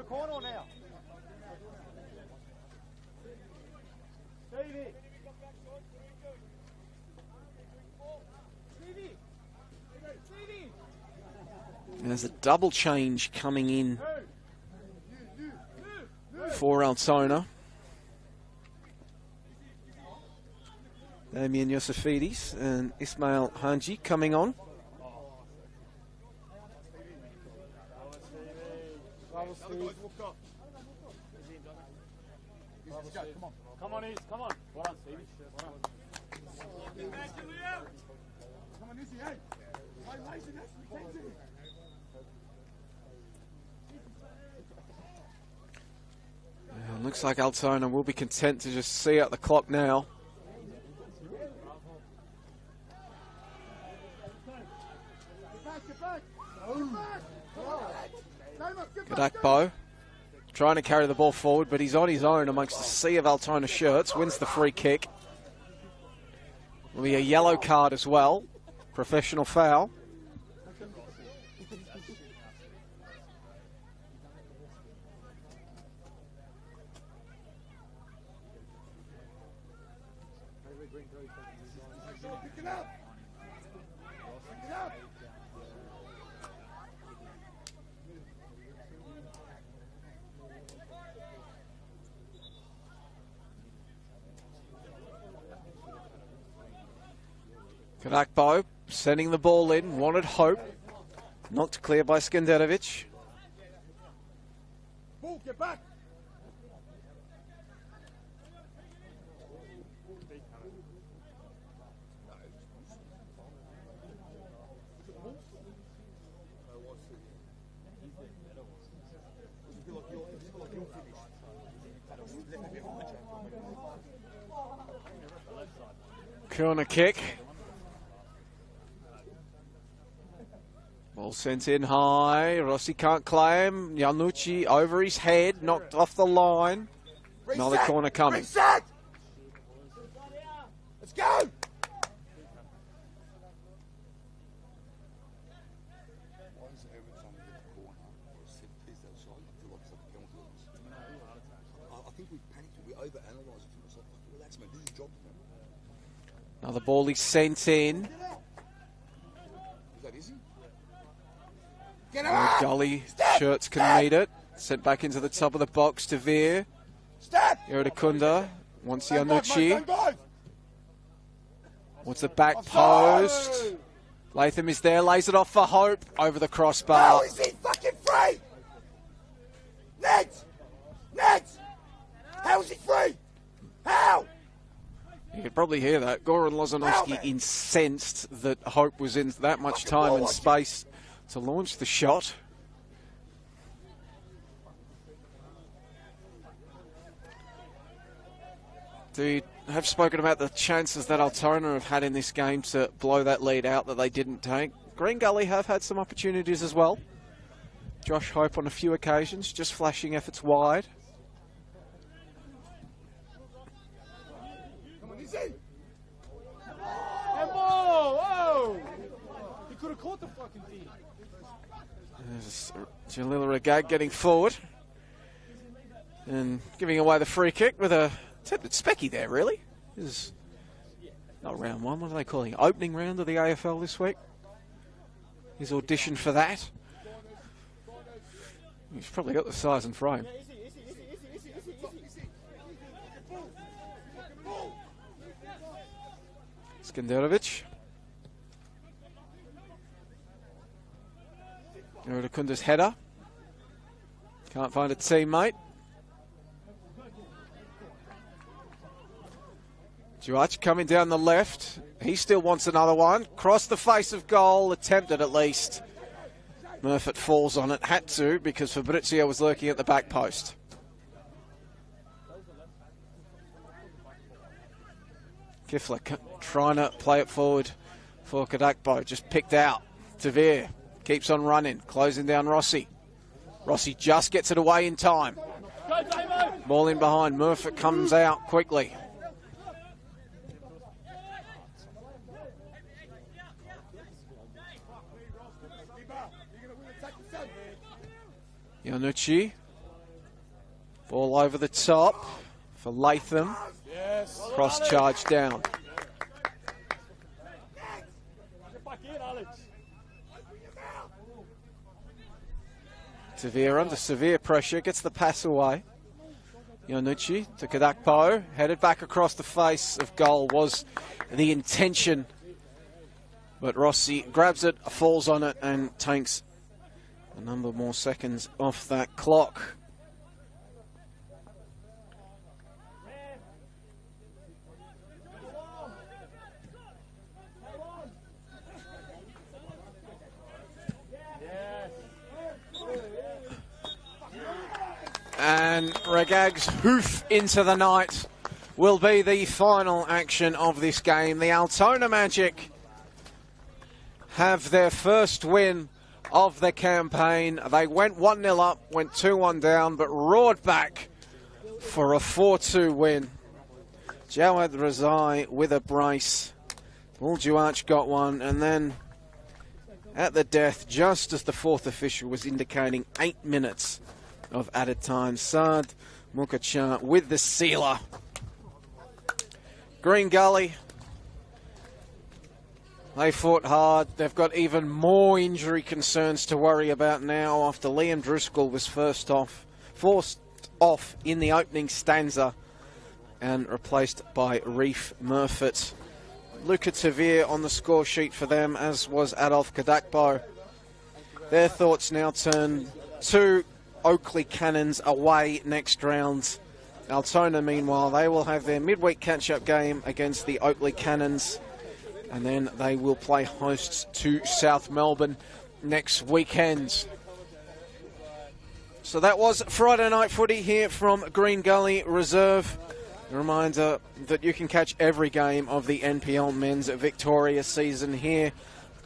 There's a double change coming in for Altona. Damien Yosifidis and Ismail Hanji coming on. Come on, East, come on. Well done, Stevie. Come on, Izzy, hey. Looks like Altona will be content to just see out the clock now. Gadakbo trying to carry the ball forward, but he's on his own amongst the sea of Altona shirts. Wins the free kick. Will be a yellow card as well. Professional foul. Kadakbo sending the ball in, wanted hope. Knocked clear by Skanderovic. Ball, get back. Corner kick. Ball sent in high. Rossi can't claim. Yanucci over his head, knocked off the line. Reset. Another corner coming. Reset. Let's go. Another ball is sent in. Get him up! Gully, Step! Shirts can Step! meet it. Sent back into the top of the box to Veer. Step! Iradakunda wants the Don't dive, mate, Anucci. don't dive. Wants the back Offside! post. Latham is there, lays it off for Hope over the How crossbar. is he fucking free? Ned! Ned! How is he free? How? You could probably hear that. Goran Lozanovsky incensed that Hope was in that much time and space to launch the shot. They have spoken about the chances that Altona have had in this game to blow that lead out that they didn't take. Green Gully have had some opportunities as well. Josh Hope on a few occasions, just flashing efforts wide. Come on, easy. Whoa! He could have caught the fucking thing. There's Jalila Ragag getting forward and giving away the free kick with a attempted specky there, really. This is not round one, what are they calling it? Opening round of the AFL this week. He's auditioned for that. He's probably got the size and frame. Skanderovic. Irakunda's header. Can't find a teammate. Juach coming down the left. He still wants another one. Cross the face of goal. Attempted at least. Murphy falls on it. Had to because Fabrizio was lurking at the back post. Kifler trying to play it forward for Kadakbo. Just picked out. Tavir keeps on running. Closing down Rossi. Rossi just gets it away in time. Ball in behind. Murphy comes out quickly. Yanucci. Ball over the top for Latham. Yes. Cross charge down. Get back in, Alex. Tavir under severe pressure, gets the pass away. Yanucci to Kadakpo, headed back across the face of goal was the intention. But Rossi grabs it, falls on it and takes a number more seconds off that clock. And Ragag's hoof into the night will be the final action of this game. The Altona Magic have their first win of the campaign. They went 1-0 up, went 2-1 down, but roared back for a 4-2 win. Jawad Razai with a brace. Paul Juach got one, and then at the death, just as the fourth official was indicating 8 minutes of added time, Saad Mukacha with the sealer. Green Gully, they fought hard. They've got even more injury concerns to worry about now after Liam Driscoll was forced off in the opening stanza and replaced by Reef Murfitt. Luca Tavir on the score sheet for them, as was Adolf Kadakbo. Their thoughts now turn to Oakley Cannons away next round. Altona, meanwhile, they will have their midweek catch-up game against the Oakley Cannons, and then they will play hosts to South Melbourne next weekend. So that was Friday Night Footy here from Green Gully Reserve. A reminder that you can catch every game of the NPL Men's Victoria season here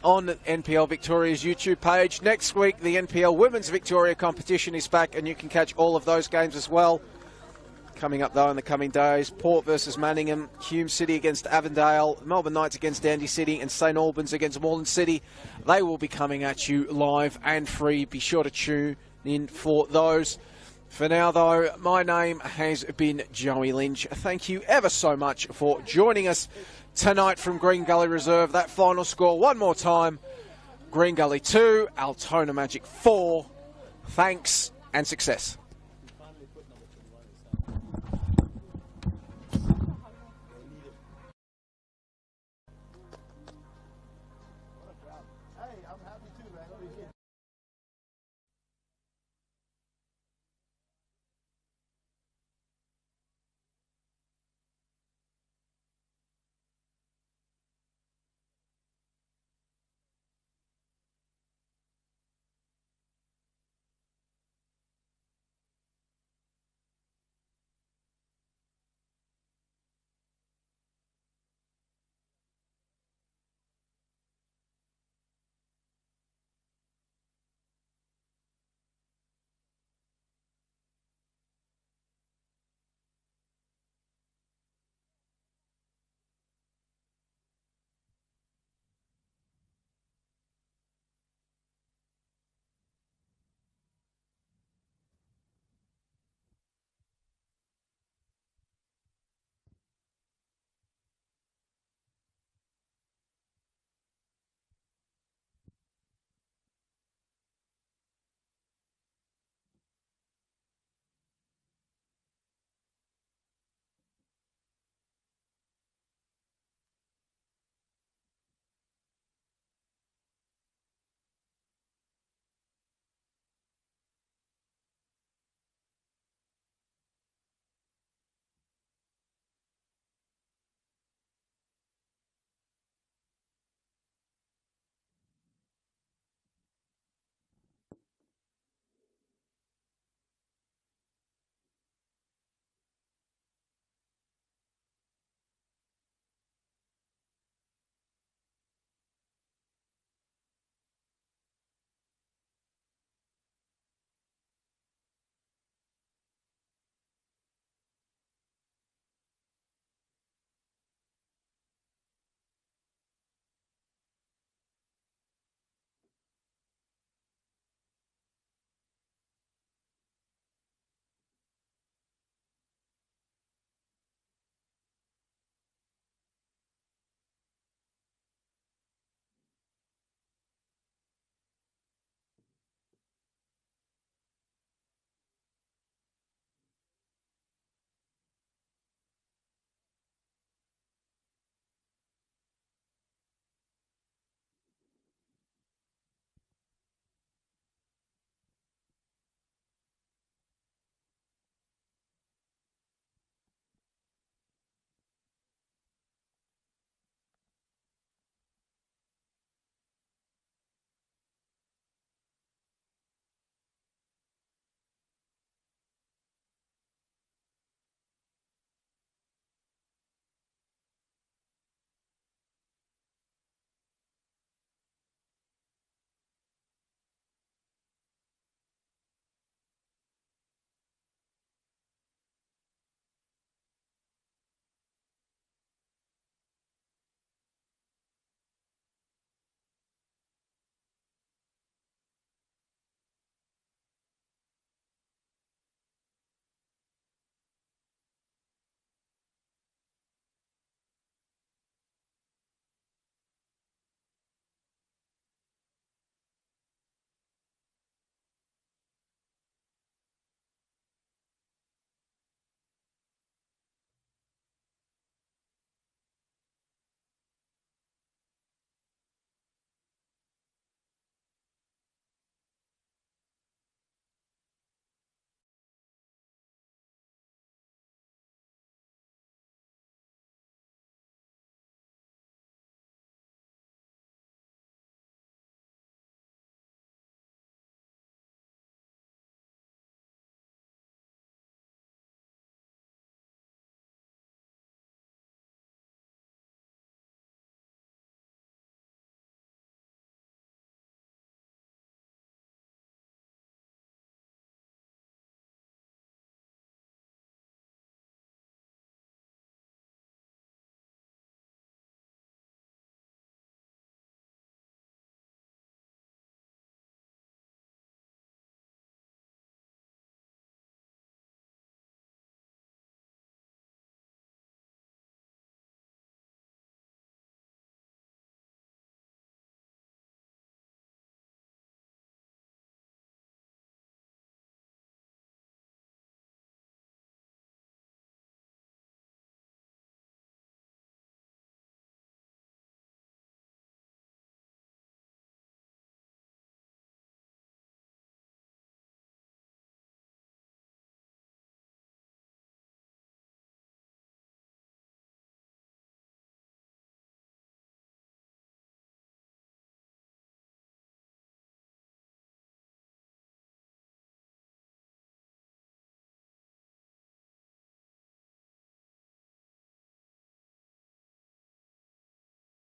on NPL Victoria's YouTube page. Next week, the NPL Women's Victoria competition is back, and you can catch all of those games as well. Coming up, though, in the coming days, Port versus Manningham, Hume City against Avondale, Melbourne Knights against Dandy City, and St Albans against Moreland City. They will be coming at you live and free. Be sure to tune in for those. For now, though, my name has been Joey Lynch. Thank you ever so much for joining us tonight from Green Gully Reserve. That final score, one more time. Green Gully 2, Altona Magic 4. Thanks and success.